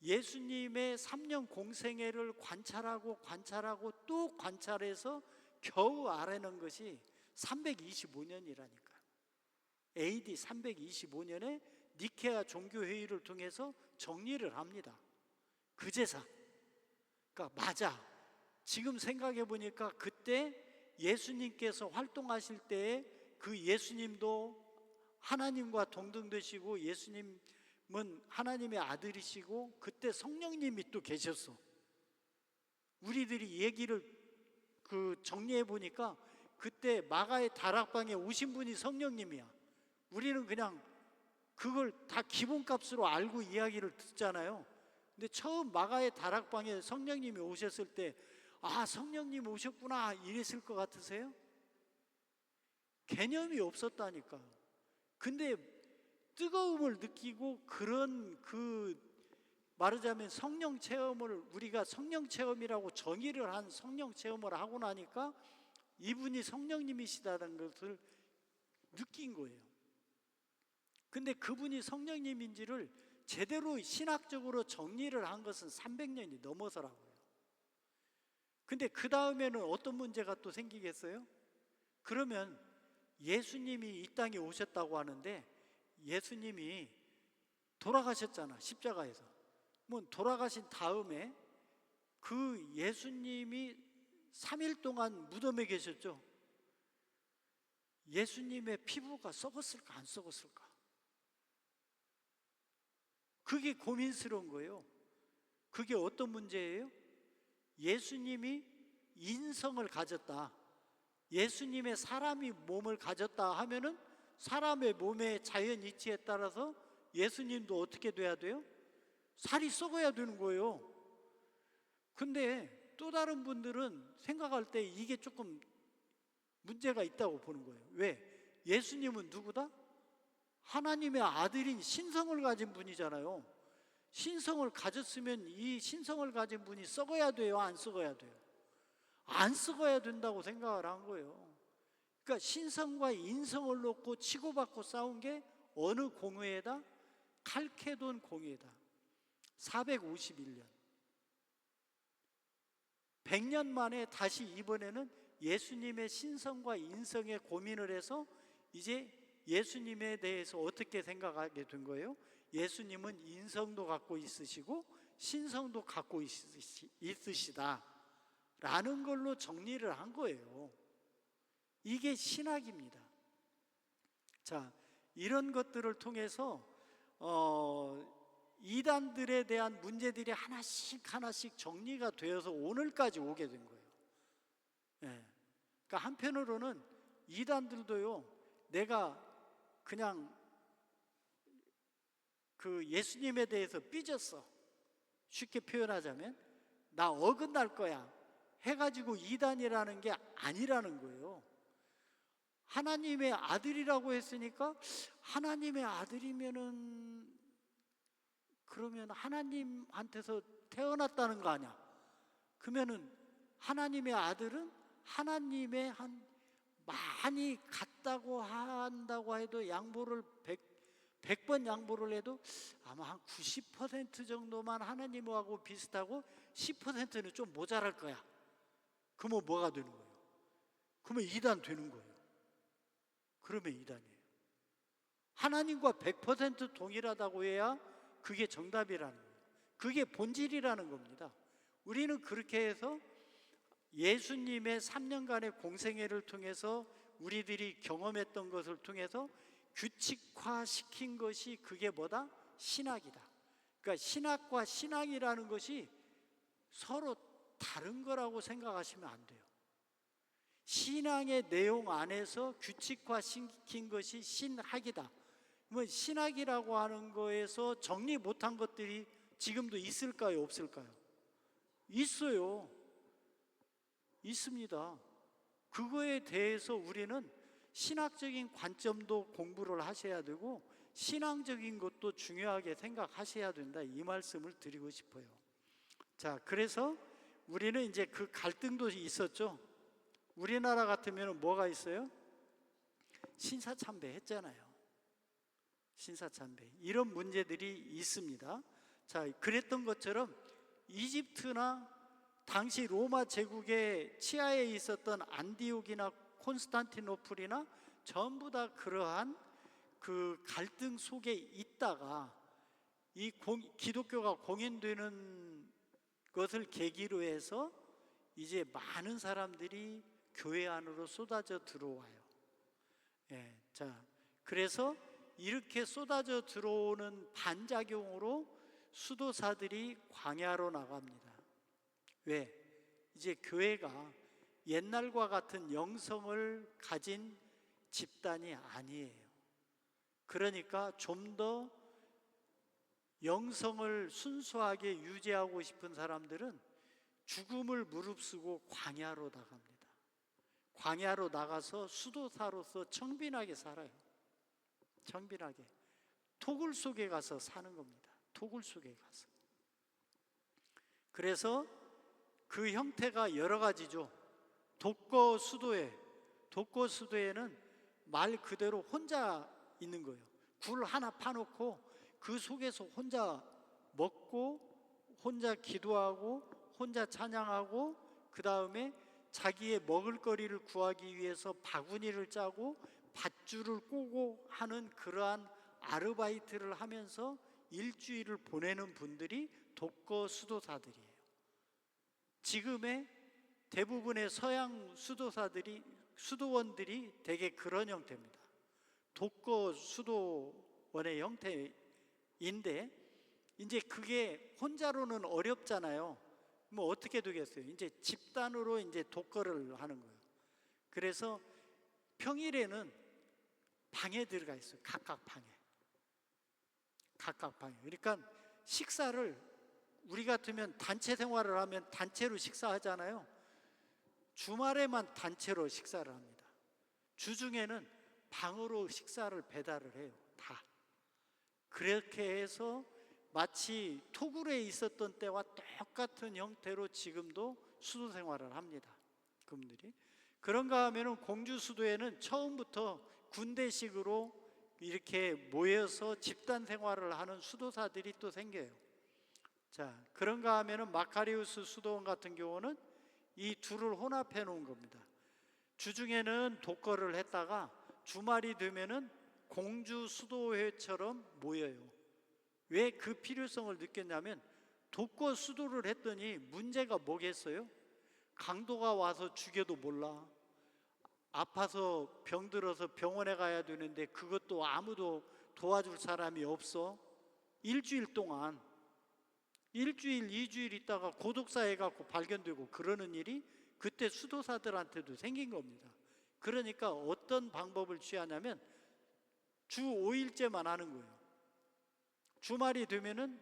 예수님의 3년 공생애를 관찰하고 또 관찰해서 겨우 알아낸 것이 325년이라니까요. AD 325년에 니케아 종교회의를 통해서 정리를 합니다. 그 제사. 그러니까 맞아. 지금 생각해 보니까 그때 예수님께서 활동하실 때에 그 예수님도 하나님과 동등되시고 예수님은 하나님의 아들이시고 그때 성령님이 또 계셨어. 우리들이 얘기를 정리해 보니까 그때 마가의 다락방에 오신 분이 성령님이야. 우리는 그냥 그걸 다 기본값으로 알고 이야기를 듣잖아요. 근데 처음 마가의 다락방에 성령님이 오셨을 때, 아, 성령님 오셨구나 이랬을 것 같으세요? 개념이 없었다니까. 근데 뜨거움을 느끼고 그런 말하자면 성령 체험을 우리가 성령 체험이라고 정의를 한 성령 체험을 하고 나니까 이분이 성령님이시다는 것을 느낀 거예요. 근데 그분이 성령님인지를 제대로 신학적으로 정리를 한 것은 300년이 넘어서라고요. 근데 그 다음에는 어떤 문제가 또 생기겠어요? 그러면 예수님이 이 땅에 오셨다고 하는데 예수님이 돌아가셨잖아, 십자가에서. 뭐 돌아가신 다음에 그 예수님이 3일 동안 무덤에 계셨죠. 예수님의 피부가 썩었을까 안 썩었을까? 그게 고민스러운 거예요. 그게 어떤 문제예요? 예수님이 인성을 가졌다, 예수님의 사람이 몸을 가졌다 하면은 사람의 몸의 자연 이치에 따라서 예수님도 어떻게 돼야 돼요? 살이 썩어야 되는 거예요. 근데 또 다른 분들은 생각할 때 이게 조금 문제가 있다고 보는 거예요. 왜? 예수님은 누구다? 하나님의 아들인 신성을 가진 분이잖아요. 신성을 가졌으면 이 신성을 가진 분이 썩어야 돼요? 안 썩어야 돼요? 안 썩어야 된다고 생각을 한 거예요. 그러니까 신성과 인성을 놓고 치고받고 싸운 게 어느 공회에다? 칼케돈 공회다. 451년 100년 만에 다시 이번에는 예수님의 신성과 인성에 고민을 해서 이제 예수님에 대해서 어떻게 생각하게 된 거예요? 예수님은 인성도 갖고 있으시고 신성도 갖고 있으시다 라는 걸로 정리를 한 거예요. 이게 신학입니다. 자, 이런 것들을 통해서 이단들에 대한 문제들이 하나씩 하나씩 정리가 되어서 오늘까지 오게 된 거예요. 예. 그러니까 한편으로는 이단들도요, 내가 그냥 그 예수님에 대해서 삐졌어, 쉽게 표현하자면 나 어긋날 거야 해가지고 이단이라는 게 아니라는 거예요. 하나님의 아들이라고 했으니까 하나님의 아들이면은 그러면 하나님한테서 태어났다는 거 아니야. 그러면은 하나님의 아들은 하나님의 많이 같다고 한다고 해도 양보를 100번 양보를 해도 아마 한 90% 정도만 하나님하고 비슷하고 10%는 좀 모자랄 거야. 그러면 뭐가 되는 거예요? 그러면 이단 되는 거예요. 그러면 이단이에요. 하나님과 100% 동일하다고 해야 그게 정답이라는 거예요. 그게 본질이라는 겁니다. 우리는 그렇게 해서 예수님의 3년간의 공생애를 통해서 우리들이 경험했던 것을 통해서 규칙화시킨 것이 그게 뭐다? 신학이다. 그러니까 신학과 신앙이라는 것이 서로 다른 거라고 생각하시면 안 돼요. 신앙의 내용 안에서 규칙화시킨 것이 신학이다. 뭐 신학이라고 하는 거에서 정리 못한 것들이 지금도 있을까요? 없을까요? 있어요. 있습니다. 그거에 대해서 우리는 신학적인 관점도 공부를 하셔야 되고 신앙적인 것도 중요하게 생각하셔야 된다, 이 말씀을 드리고 싶어요. 자, 그래서 우리는 이제 그 갈등도 있었죠. 우리나라 같으면 뭐가 있어요? 신사참배 했잖아요. 신사참배. 이런 문제들이 있습니다. 자, 그랬던 것처럼 이집트나 당시 로마 제국의 치하에 있었던 안디옥이나 콘스탄티노플이나 전부 다 그러한 그 갈등 속에 있다가 기독교가 공인되는 것을 계기로 해서 이제 많은 사람들이 교회 안으로 쏟아져 들어와요. 예, 자, 그래서 이렇게 쏟아져 들어오는 반작용으로 수도사들이 광야로 나갑니다. 왜? 이제 교회가 옛날과 같은 영성을 가진 집단이 아니에요. 그러니까 좀 더 영성을 순수하게 유지하고 싶은 사람들은 죽음을 무릅쓰고 광야로 나갑니다. 광야로 나가서 수도사로서 청빈하게 살아요. 청빈하게 토굴 속에 가서 사는 겁니다. 토굴 속에 가서. 그래서 그 형태가 여러 가지죠. 독거수도에는 말 그대로 혼자 있는 거예요. 굴 하나 파놓고 그 속에서 혼자 먹고 혼자 기도하고 혼자 찬양하고, 그 다음에 자기의 먹을거리를 구하기 위해서 바구니를 짜고 밧줄을 꼬고 하는 그러한 아르바이트를 하면서 일주일을 보내는 분들이 독거 수도사들이에요. 지금의 대부분의 서양 수도원들이 대개 그런 형태입니다. 독거 수도원의 형태인데, 이제 그게 혼자로는 어렵잖아요. 뭐 어떻게 되겠어요? 이제 집단으로 이제 독거를 하는 거예요. 그래서 평일에는 방에 들어가 있어요. 각각 방에. 그러니까 식사를, 우리 같으면 단체 생활을 하면 단체로 식사하잖아요. 주말에만 단체로 식사를 합니다. 주중에는 방으로 식사를 배달을 해요. 다. 그렇게 해서 마치 토굴에 있었던 때와 똑같은 형태로 지금도 수도 생활을 합니다. 그분들이. 그런가 하면은 공주 수도에는 처음부터 군대식으로 이렇게 모여서 집단 생활을 하는 수도사들이 또 생겨요. 자, 그런가 하면은 마카리우스 수도원 같은 경우는 이 둘을 혼합해 놓은 겁니다. 주중에는 독거를 했다가 주말이 되면은 공주 수도회처럼 모여요. 왜 그 필요성을 느꼈냐면, 독거 수도를 했더니 문제가 뭐겠어요? 강도가 와서 죽여도 몰라. 아파서 병들어서 병원에 가야 되는데 그것도 아무도 도와줄 사람이 없어. 일주일 동안, 일주일, 2주일 있다가 고독사해 갖고 발견되고 그러는 일이 그때 수도사들한테도 생긴 겁니다. 그러니까 어떤 방법을 취하냐면 주 5일째만 하는 거예요. 주말이 되면은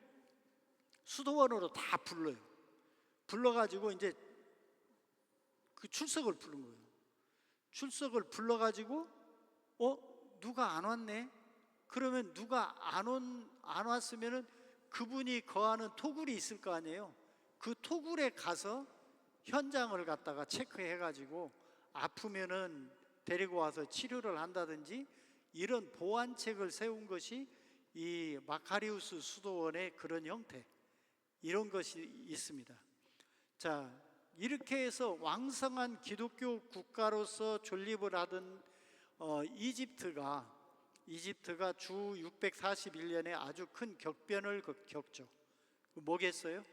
수도원으로 다 불러요. 불러가지고 이제 그 출석을 부른 거예요. 출석을 불러가지고 누가 안 왔네? 그러면 누가 안 왔으면은 그분이 거하는 토굴이 있을 거 아니에요. 그 토굴에 가서 현장을 갖다가 체크해가지고 아프면은 데리고 와서 치료를 한다든지, 이런 보완책을 세운 것이 이 마카리우스 수도원의 그런 형태, 이런 것이 있습니다. 자, 이렇게 해서 왕성한 기독교 국가로서 존립을 하던 이집트가 주 641년에 아주 큰 격변을 겪죠. 뭐겠어요?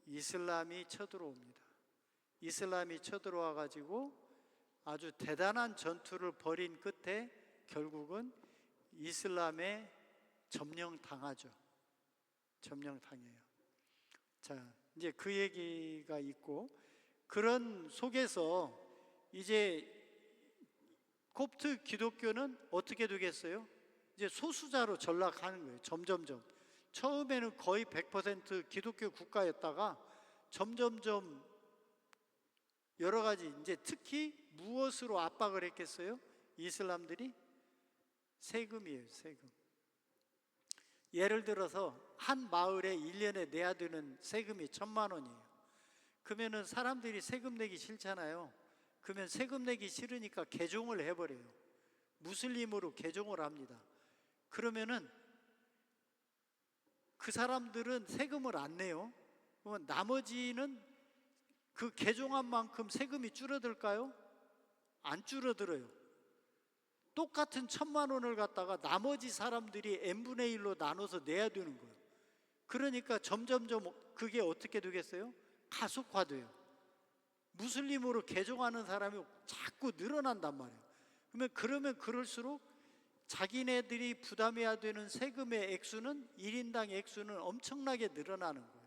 이슬람이 쳐들어옵니다. 이슬람이 쳐들어와 가지고 아주 대단한 전투를 벌인 끝에 결국은 이슬람에 점령당하죠. 점령당해요. 자, 이제 그 얘기가 있고, 그런 속에서 이제 콥트 기독교는 어떻게 되겠어요? 이제 소수자로 전락하는 거예요. 점점점. 처음에는 거의 100% 기독교 국가였다가 점점점 여러 가지, 이제 특히 무엇으로 압박을 했겠어요? 이슬람들이? 세금이에요, 세금. 예를 들어서 한 마을에 1년에 내야 되는 세금이 1,000만 원이에요. 그러면은 사람들이 세금 내기 싫잖아요. 그러면 세금 내기 싫으니까 개종을 해버려요. 무슬림으로 개종을 합니다. 그러면은 그 사람들은 세금을 안 내요. 그러면 나머지는 그 개종한 만큼 세금이 줄어들까요? 안 줄어들어요. 똑같은 1,000만 원을 갖다가 나머지 사람들이 n분의 1로 나눠서 내야 되는 거예요. 그러니까 점점점 그게 어떻게 되겠어요? 가속화돼요. 무슬림으로 개종하는 사람이 자꾸 늘어난단 말이에요. 그러면 그럴수록 자기네들이 부담해야 되는 세금의 액수는 1인당 액수는 엄청나게 늘어나는 거예요.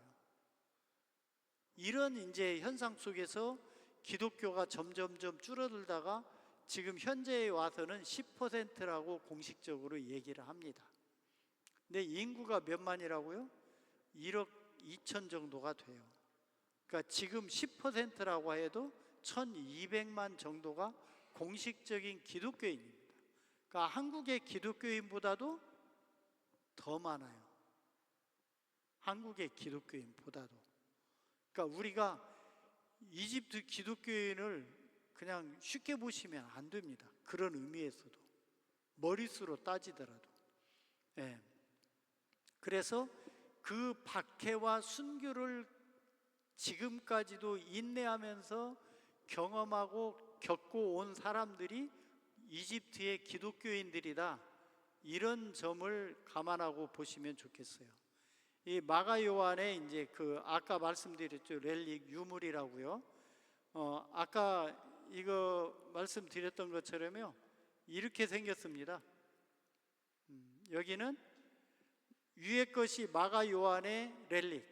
이런 이제 현상 속에서 기독교가 점점점 줄어들다가 지금 현재에 와서는 10%라고 공식적으로 얘기를 합니다. 근데 인구가 몇만이라고요? 1억 2천 정도가 돼요. 그러니까 지금 10%라고 해도 1,200만 정도가 공식적인 기독교인입니다. 그러니까 한국의 기독교인보다도 더 많아요. 한국의 기독교인보다도. 그러니까 우리가 이집트 기독교인을 그냥 쉽게 보시면 안 됩니다. 그런 의미에서도. 머릿수로 따지더라도. 예. 그래서 그 박해와 순교를 지금까지도 인내하면서 경험하고 겪고 온 사람들이 이집트의 기독교인들이다. 이런 점을 감안하고 보시면 좋겠어요. 이 마가 요한의 이제 그 아까 말씀드렸죠. 렐릭 유물이라고요. 아까 이거 말씀드렸던 것처럼요. 이렇게 생겼습니다. 여기는 위에 것이 마가 요한의 렐릭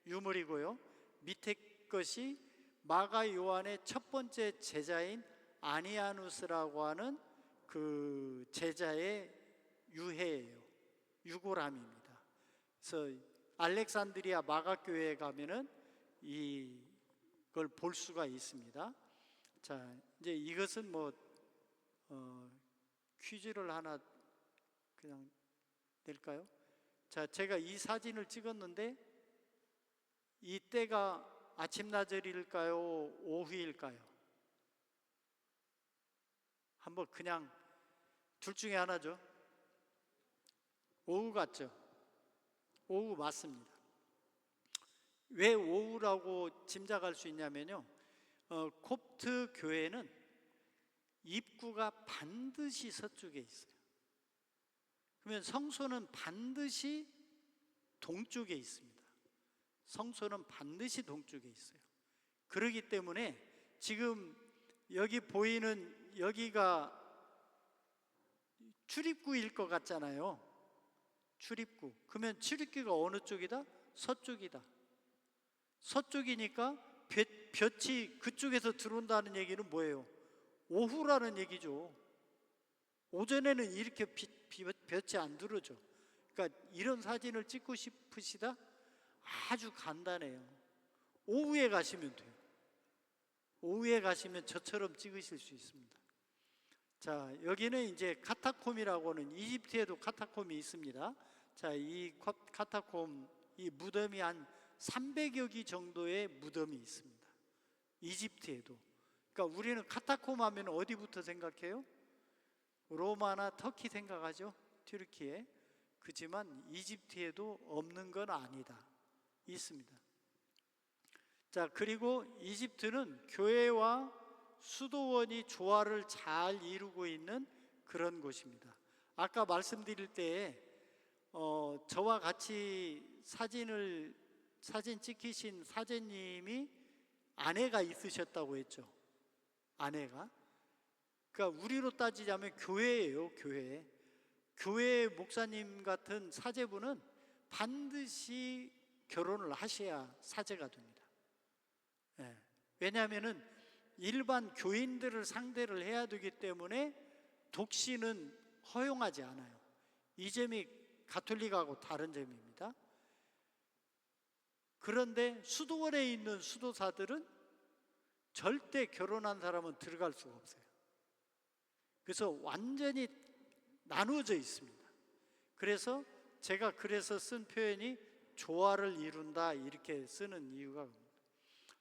유물이고요. 밑에 것이 마가 요한의 첫 번째 제자인 아니아누스라고 하는 그 제자의 유해예요. 유골함입니다. 그래서 알렉산드리아 마가 교회에 가면은 이걸 볼 수가 있습니다. 자, 이제 이것은 뭐 퀴즈를 하나 그냥 낼까요? 자, 제가 이 사진을 찍었는데 이때가 아침나절일까요? 오후일까요? 한번 그냥 둘 중에 하나죠. 오후 같죠? 오후 맞습니다. 왜 오후라고 짐작할 수 있냐면요. 콥트 교회는 입구가 반드시 서쪽에 있어요. 그러면 성소는 반드시 동쪽에 있습니다. 성소는 반드시 동쪽에 있어요. 그렇기 때문에 지금 여기 보이는 여기가 출입구일 것 같잖아요. 출입구. 그러면 출입구가 어느 쪽이다? 서쪽이다. 서쪽이니까 볕이 그쪽에서 들어온다는 얘기는 뭐예요? 오후라는 얘기죠. 오전에는 이렇게 볕이 안 들어오죠. 그러니까 이런 사진을 찍고 싶으시다? 아주 간단해요. 오후에 가시면 돼요. 오후에 가시면 저처럼 찍으실 수 있습니다. 자, 여기는 이제 카타콤이라고 하는 이집트에도 카타콤이 있습니다. 자, 이 카타콤, 이 무덤이 한 300여 기 정도의 무덤이 있습니다. 이집트에도. 그러니까 우리는 카타콤 하면 어디부터 생각해요? 로마나 터키 생각하죠? 튀르키예. 그렇지만 이집트에도 없는 건 아니다. 있습니다. 자, 그리고 이집트는 교회와 수도원이 조화를 잘 이루고 있는 그런 곳입니다. 아까 말씀드릴 때에 저와 같이 사진 찍히신 사제님이 아내가 있으셨다고 했죠. 아내가. 그러니까 우리로 따지자면 교회예요. 교회. 교회 목사님 같은 사제분은 반드시 결혼을 하셔야 사제가 됩니다. 예. 왜냐하면은 일반 교인들을 상대를 해야 되기 때문에 독신은 허용하지 않아요. 이 점이 가톨릭하고 다른 점입니다. 그런데 수도원에 있는 수도사들은 절대 결혼한 사람은 들어갈 수가 없어요. 그래서 완전히 나누어져 있습니다. 그래서 제가 쓴 표현이 조화를 이룬다 이렇게 쓰는 이유가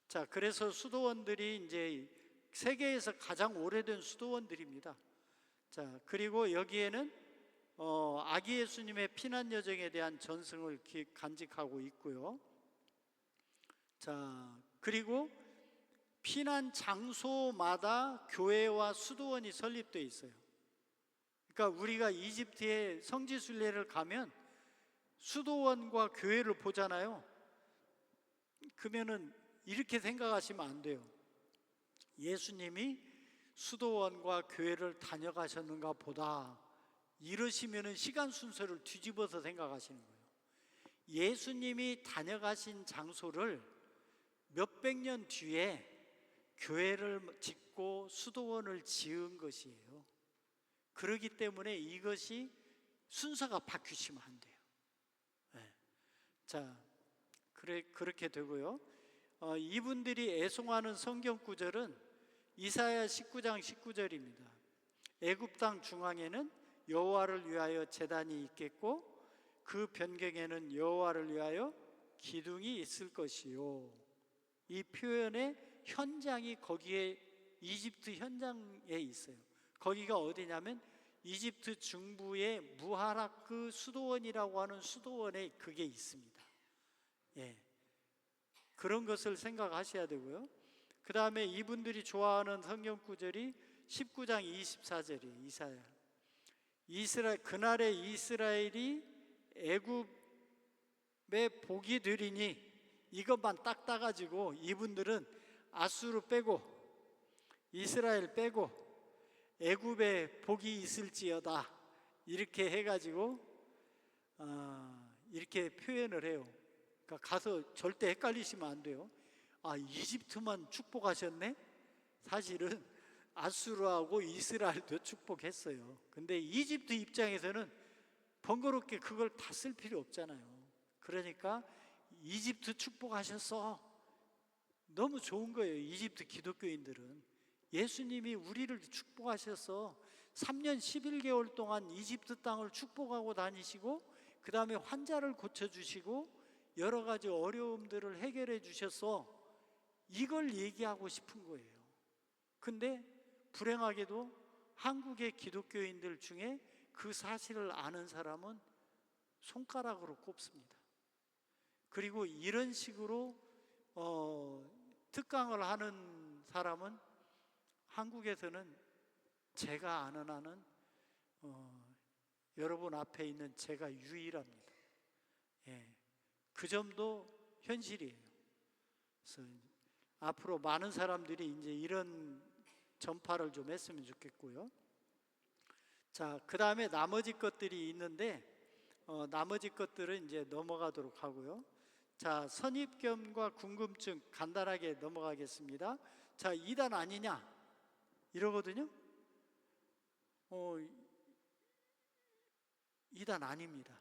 자, 그래서 수도원들이 이제 세계에서 가장 오래된 수도원들입니다. 자, 그리고 여기에는 아기 예수님의 피난 여정에 대한 전승을 간직하고 있고요. 자, 그리고 피난 장소마다 교회와 수도원이 설립되어 있어요. 그러니까 우리가 이집트에 성지순례를 가면 수도원과 교회를 보잖아요. 그러면은 이렇게 생각하시면 안 돼요. 예수님이 수도원과 교회를 다녀가셨는가 보다, 이러시면은 시간 순서를 뒤집어서 생각하시는 거예요. 예수님이 다녀가신 장소를 몇백 년 뒤에 교회를 짓고 수도원을 지은 것이에요. 그렇기 때문에 이것이 순서가 바뀌시면 안 돼요. 네. 자, 그렇게 되고요. 이분들이 애송하는 성경 구절은 이사야 19장 19절입니다. 애굽 땅 중앙에는 여호와를 위하여 제단이 있겠고 그 변경에는 여호와를 위하여 기둥이 있을 것이요. 이 표현의 현장이 거기에 이집트 현장에 있어요. 거기가 어디냐면 이집트 중부의 무하라크 수도원이라고 하는 수도원에 그게 있습니다. 예, 그런 것을 생각하셔야 되고요. 그 다음에 이분들이 좋아하는 성경 구절이 19장 24절이에요. 이사야. 그날에 이스라엘이 애굽에 복이 되리니, 이것만 딱 따가지고 이분들은 아수르 빼고 이스라엘 빼고 애굽에 복이 있을지어다, 이렇게 해가지고 이렇게 표현을 해요. 그러니까 가서 절대 헷갈리시면 안 돼요. 아, 이집트만 축복하셨네? 사실은 아수르하고 이스라엘도 축복했어요. 근데 이집트 입장에서는 번거롭게 그걸 다 쓸 필요 없잖아요. 그러니까 이집트 축복하셨어, 너무 좋은 거예요. 이집트 기독교인들은 예수님이 우리를 축복하셔서 3년 11개월 동안 이집트 땅을 축복하고 다니시고, 그 다음에 환자를 고쳐주시고 여러 가지 어려움들을 해결해 주셔서 이걸 얘기하고 싶은 거예요. 근데 불행하게도 한국의 기독교인들 중에 그 사실을 아는 사람은 손가락으로 꼽습니다. 그리고 이런 식으로 특강을 하는 사람은 한국에서는 제가 아는 한은 여러분 앞에 있는 제가 유일합니다. 예, 그 점도 현실이에요. 그래서 앞으로 많은 사람들이 이제 이런 전파를 좀 했으면 좋겠고요. 자, 그 다음에 나머지 것들이 있는데 나머지 것들은 이제 넘어가도록 하고요. 자, 선입견과 궁금증 간단하게 넘어가겠습니다. 자, 이단 아니냐 이러거든요. 이단 아닙니다.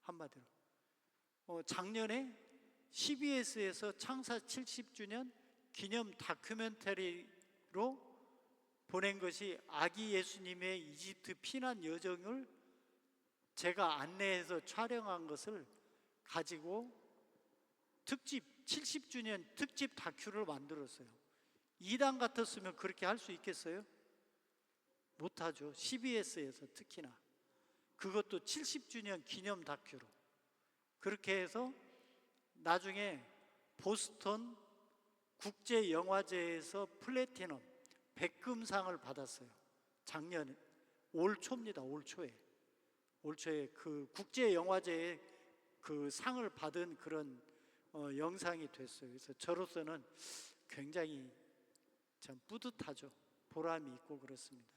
한마디로 작년에 CBS에서 창사 70주년 기념 다큐멘터리로 보낸 것이 아기 예수님의 이집트 피난 여정을 제가 안내해서 촬영한 것을 가지고 특집 70주년 특집 다큐를 만들었어요. 이단 같았으면 그렇게 할 수 있겠어요? 못하죠. CBS에서 특히나 그것도 70주년 기념 다큐로 그렇게 해서 나중에 보스턴 국제영화제에서 플래티넘 백금상을 받았어요. 작년 올 초입니다. 올 초에 그 국제영화제에 그 상을 받은 그런 영상이 됐어요. 그래서 저로서는 굉장히 참 뿌듯하죠. 보람이 있고 그렇습니다.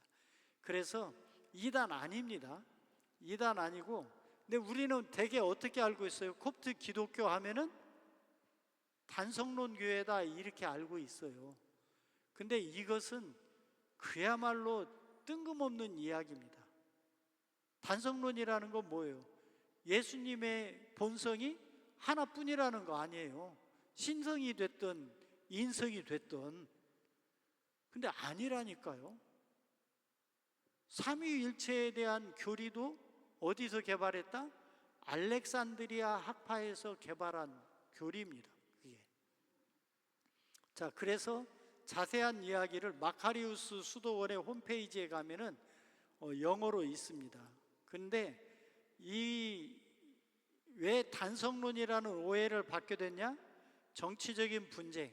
그래서 이단 아닙니다. 이단 아니고, 근데 우리는 되게 어떻게 알고 있어요? 콥트 기독교 하면은 단성론 교회다 이렇게 알고 있어요. 근데 이것은 그야말로 뜬금없는 이야기입니다. 단성론이라는 건 뭐예요? 예수님의 본성이 하나뿐이라는 거 아니에요. 신성이 됐든 인성이 됐든. 근데 아니라니까요. 삼위일체에 대한 교리도 어디서 개발했다? 알렉산드리아 학파에서 개발한 교리입니다. 그게. 자, 그래서 자세한 이야기를 마카리우스 수도원의 홈페이지에 가면은 영어로 있습니다. 근데 왜 단성론이라는 오해를 받게 됐냐? 정치적인 분쟁,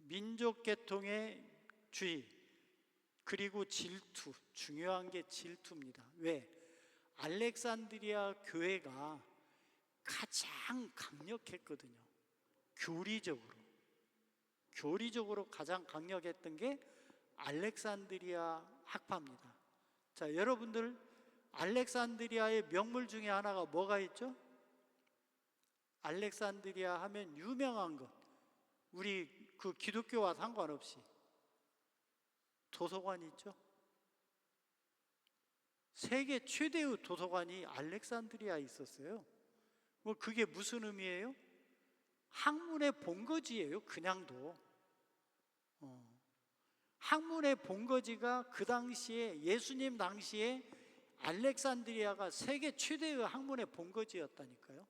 민족 계통의 주의, 그리고 질투. 중요한 게 질투입니다. 왜? 알렉산드리아 교회가 가장 강력했거든요. 교리적으로 가장 강력했던 게 알렉산드리아 학파입니다. 자, 여러분들 알렉산드리아의 명물 중에 하나가 뭐가 있죠? 알렉산드리아 하면 유명한 것, 우리 그 기독교와 상관없이 도서관이 있죠. 세계 최대의 도서관이 알렉산드리아에 있었어요. 뭐 그게 무슨 의미예요? 학문의 본거지예요. 그냥도 학문의 본거지가 그 당시에, 예수님 당시에 알렉산드리아가 세계 최대의 학문의 본거지였다니까요.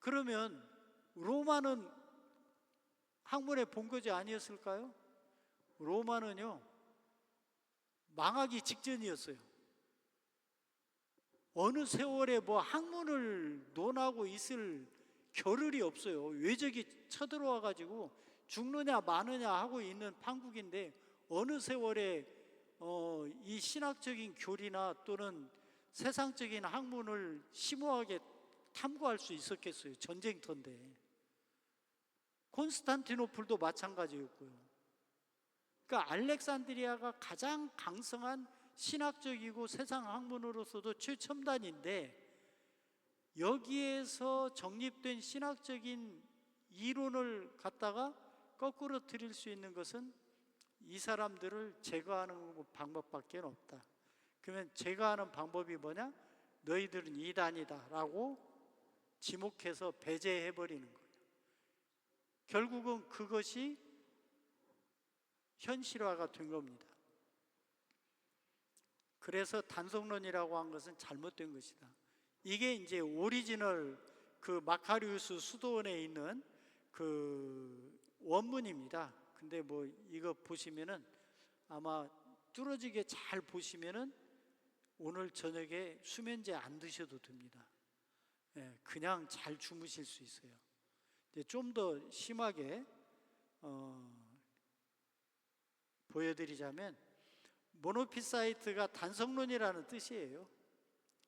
그러면 로마는 학문의 본거지 아니었을까요? 로마는요, 망하기 직전이었어요. 어느 세월에 뭐 학문을 논하고 있을 겨를이 없어요. 외적이 쳐들어와 가지고 죽느냐 마느냐 하고 있는 판국인데, 어느 세월에 이 신학적인 교리나 또는 세상적인 학문을 심오하게 탐구할 수 있었겠어요. 전쟁터인데. 콘스탄티노플도 마찬가지였고요. 그러니까 알렉산드리아가 가장 강성한 신학적이고 세상 학문으로서도 최첨단인데, 여기에서 정립된 신학적인 이론을 갖다가 거꾸로 드릴 수 있는 것은 이 사람들을 제거하는 방법밖에 없다. 그러면 제거하는 방법이 뭐냐? 너희들은 이단이다 라고 지목해서 배제해버리는 거예요. 결국은 그것이 현실화가 된 겁니다. 그래서 단속론이라고 한 것은 잘못된 것이다. 이게 이제 오리지널 그 마카리우스 수도원에 있는 그 원문입니다. 근데 뭐 이거 보시면은 아마 뚫어지게 잘 보시면은 오늘 저녁에 수면제 안 드셔도 됩니다. 그냥 잘 주무실 수 있어요. 좀 더 심하게 보여드리자면, 모노피사이트가 단성론이라는 뜻이에요.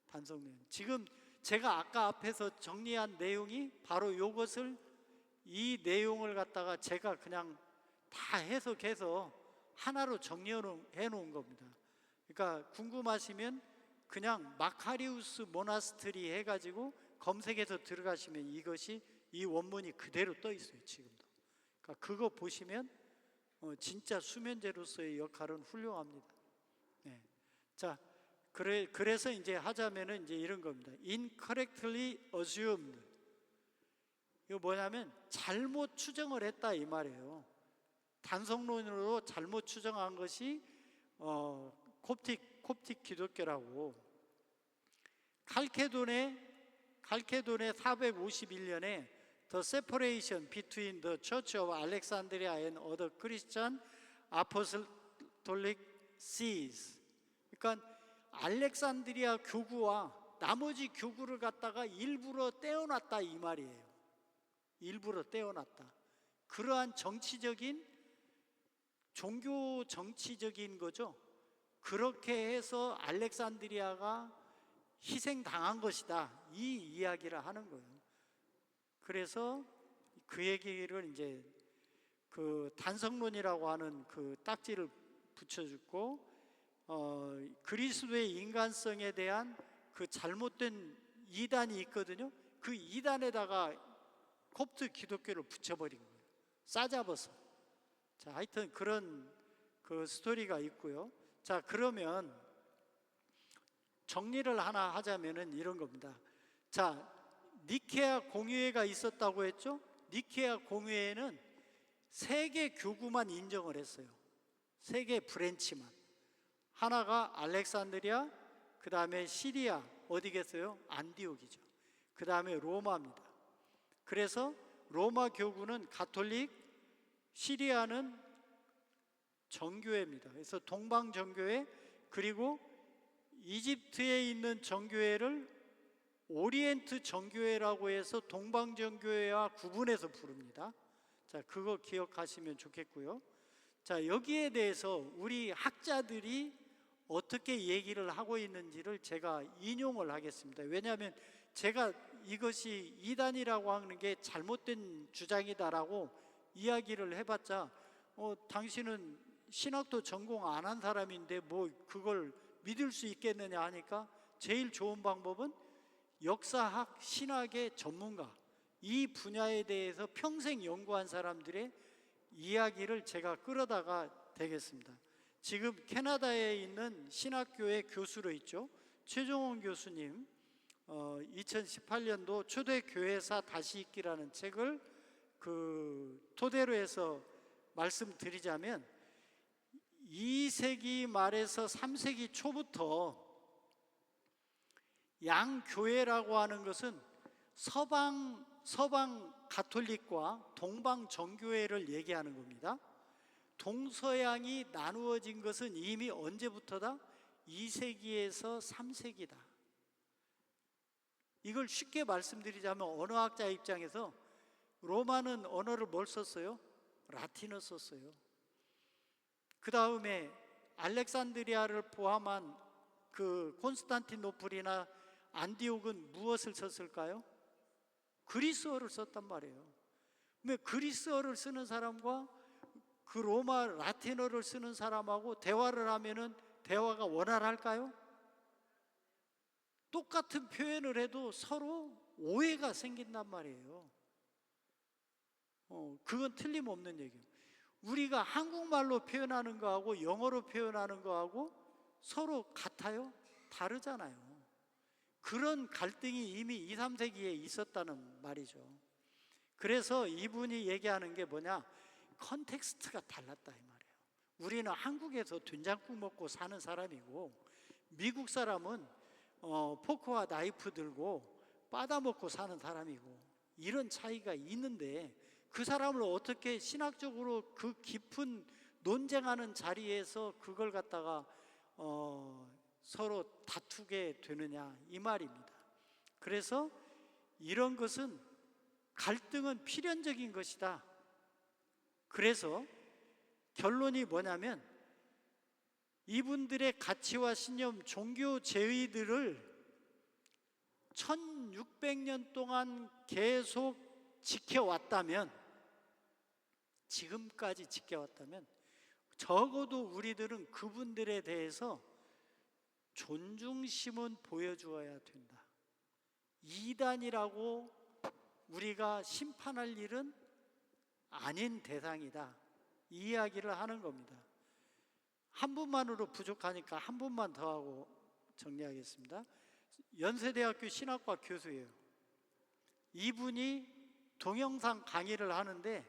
단성론. 지금 제가 아까 앞에서 정리한 내용이 바로 이것을, 이 내용을 갖다가 제가 그냥 다 해석해서 하나로 정리해 놓은 겁니다. 그러니까 궁금하시면 그냥 마카리우스 모나스트리 해가지고 검색해서 들어가시면 이것이, 이 원문이 그대로 떠 있어요. 지금도. 그러니까 그거 보시면 진짜 수면제로서의 역할은 훌륭합니다. 자, 그래서 이제 하자면은 이제 이런 겁니다. Incorrectly assumed. 이거 뭐냐면 잘못 추정을 했다 이 말이에요. 단성론으로 잘못 추정한 것이 콥틱 기독교라고. 칼케돈의 451년에 The Separation Between the Church of Alexandria and Other Christian Apostolic Sees. 그러니까 알렉산드리아 교구와 나머지 교구를 갖다가 일부러 떼어놨다 이 말이에요. 일부러 떼어놨다. 그러한 종교 정치적인 거죠. 그렇게 해서 알렉산드리아가 희생당한 것이다, 이 이야기를 하는 거예요. 그래서 그 얘기를 이제 그 단성론이라고 하는 그 딱지를 붙여주고, 그리스도의 인간성에 대한 그 잘못된 이단이 있거든요. 그 이단에다가 콥트 기독교를 붙여버린 거예요. 싸잡아서. 자, 하여튼 그런 그 스토리가 있고요. 자, 그러면 정리를 하나 하자면은 이런 겁니다. 자, 니케아 공의회가 있었다고 했죠? 니케아 공의회는 세 개 교구만 인정을 했어요. 세 개 브랜치만. 하나가 알렉산드리아, 그 다음에 시리아, 어디겠어요? 안디옥이죠. 그 다음에 로마입니다. 그래서 로마 교구는 가톨릭, 시리아는 정교회입니다. 그래서 동방 정교회, 그리고 이집트에 있는 정교회를 오리엔트 정교회라고 해서 동방 정교회와 구분해서 부릅니다. 자, 그거 기억하시면 좋겠고요. 자, 여기에 대해서 우리 학자들이 어떻게 얘기를 하고 있는지를 제가 인용을 하겠습니다. 왜냐하면 제가 이것이 이단이라고 하는 게 잘못된 주장이다라고 이야기를 해봤자 당신은 신학도 전공 안 한 사람인데 뭐 그걸 믿을 수 있겠느냐 하니까 제일 좋은 방법은 역사학, 신학의 전문가, 이 분야에 대해서 평생 연구한 사람들의 이야기를 제가 끌어다가 되겠습니다. 지금 캐나다에 있는 신학교의 교수로 있죠. 최종원 교수님 2018년도 초대교회사 다시 읽기라는 책을 토대로 해서 말씀드리자면 2세기 말에서 3세기 초부터 양교회라고 하는 것은 서방 가톨릭과 동방 정교회를 얘기하는 겁니다. 동서양이 나누어진 것은 이미 언제부터다? 2세기에서 3세기다. 이걸 쉽게 말씀드리자면 언어학자 입장에서 로마는 언어를 뭘 썼어요? 라틴어 썼어요. 그 다음에 알렉산드리아를 포함한 콘스탄티노플이나 안디옥은 무엇을 썼을까요? 그리스어를 썼단 말이에요. 왜 그리스어를 쓰는 사람과 그 로마 라틴어를 쓰는 사람하고 대화를 하면은 대화가 원활할까요? 똑같은 표현을 해도 서로 오해가 생긴단 말이에요. 그건 틀림없는 얘기예요. 우리가 한국말로 표현하는 거하고 영어로 표현하는 거하고 서로 같아요? 다르잖아요. 그런 갈등이 이미 2, 3세기에 있었다는 말이죠. 그래서 이분이 얘기하는 게 뭐냐? 컨텍스트가 달랐다 이 말이에요. 우리는 한국에서 된장국 먹고 사는 사람이고 미국 사람은 포크와 나이프 들고 빠다 먹고 사는 사람이고 이런 차이가 있는데 그 사람을 어떻게 신학적으로 그 깊은 논쟁하는 자리에서 그걸 갖다가 서로 다투게 되느냐 이 말입니다. 그래서 이런 것은 갈등은 필연적인 것이다. 그래서 결론이 뭐냐면 이분들의 가치와 신념, 종교 제의들을 1600년 동안 계속 지켜왔다면, 지금까지 지켜왔다면 적어도 우리들은 그분들에 대해서 존중심은 보여주어야 된다. 이단이라고 우리가 심판할 일은 아닌 대상이다. 이 이야기를 하는 겁니다. 한 분만으로 부족하니까 한 분만 더 하고 정리하겠습니다. 연세대학교 신학과 교수예요. 이분이 동영상 강의를 하는데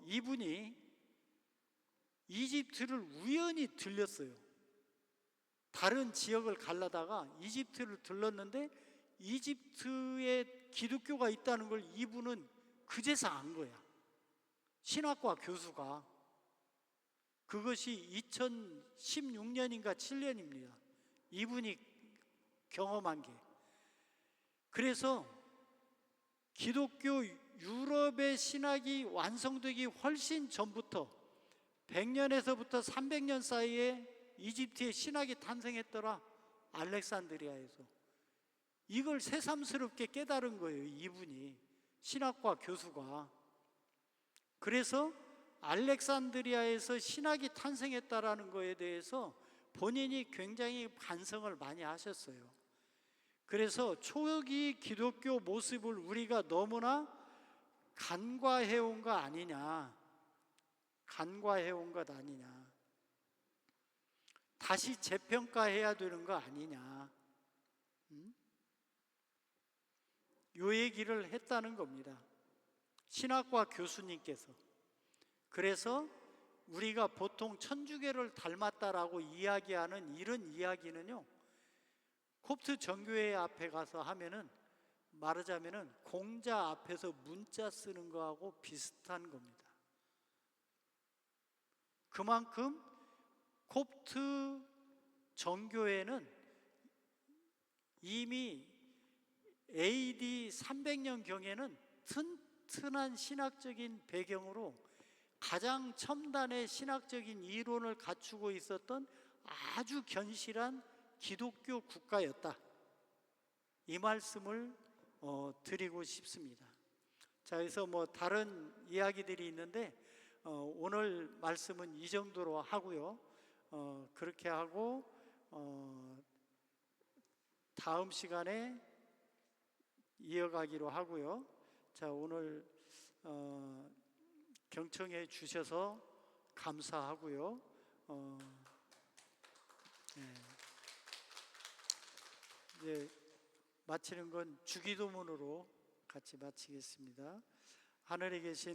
이분이 이집트를 우연히 들렸어요. 다른 지역을 가려다가 이집트를 들렀는데 이집트에 기독교가 있다는 걸 이분은 그제서 안 거야. 신학과 교수가. 그것이 2016년인가 7년입니다. 이분이 경험한 게. 그래서 기독교 유럽의 신학이 완성되기 훨씬 전부터 100년에서부터 300년 사이에 이집트의 신학이 탄생했더라. 알렉산드리아에서. 이걸 새삼스럽게 깨달은 거예요. 이분이. 신학과 교수가. 그래서 알렉산드리아에서 신학이 탄생했다라는 거에 대해서 본인이 굉장히 반성을 많이 하셨어요. 그래서 초기 기독교 모습을 우리가 너무나 간과해온 것 아니냐. 간과해온 것 아니냐. 다시 재평가해야 되는 거 아니냐. 요 얘기를 했다는 겁니다. 신학과 교수님께서. 그래서 우리가 보통 천주교를 닮았다라고 이야기하는 이런 이야기는요, 콥트 정교회 앞에 가서 하면은 말하자면은 공자 앞에서 문자 쓰는 거하고 비슷한 겁니다. 그만큼 콥트 정교회는 이미 AD 300년 경에는 튼튼한 신학적인 배경으로 가장 첨단의 신학적인 이론을 갖추고 있었던 아주 견실한 기독교 국가였다. 이 말씀을 드리고 싶습니다. 자, 그래서 뭐 다른 이야기들이 있는데 오늘 말씀은 이 정도로 하고요. 그렇게 하고 다음 시간에 이어가기로 하고요. 자, 오늘 경청해 주셔서 감사하고요. 이제 마치는 건 주기도문으로 같이 마치겠습니다. 하늘에 계신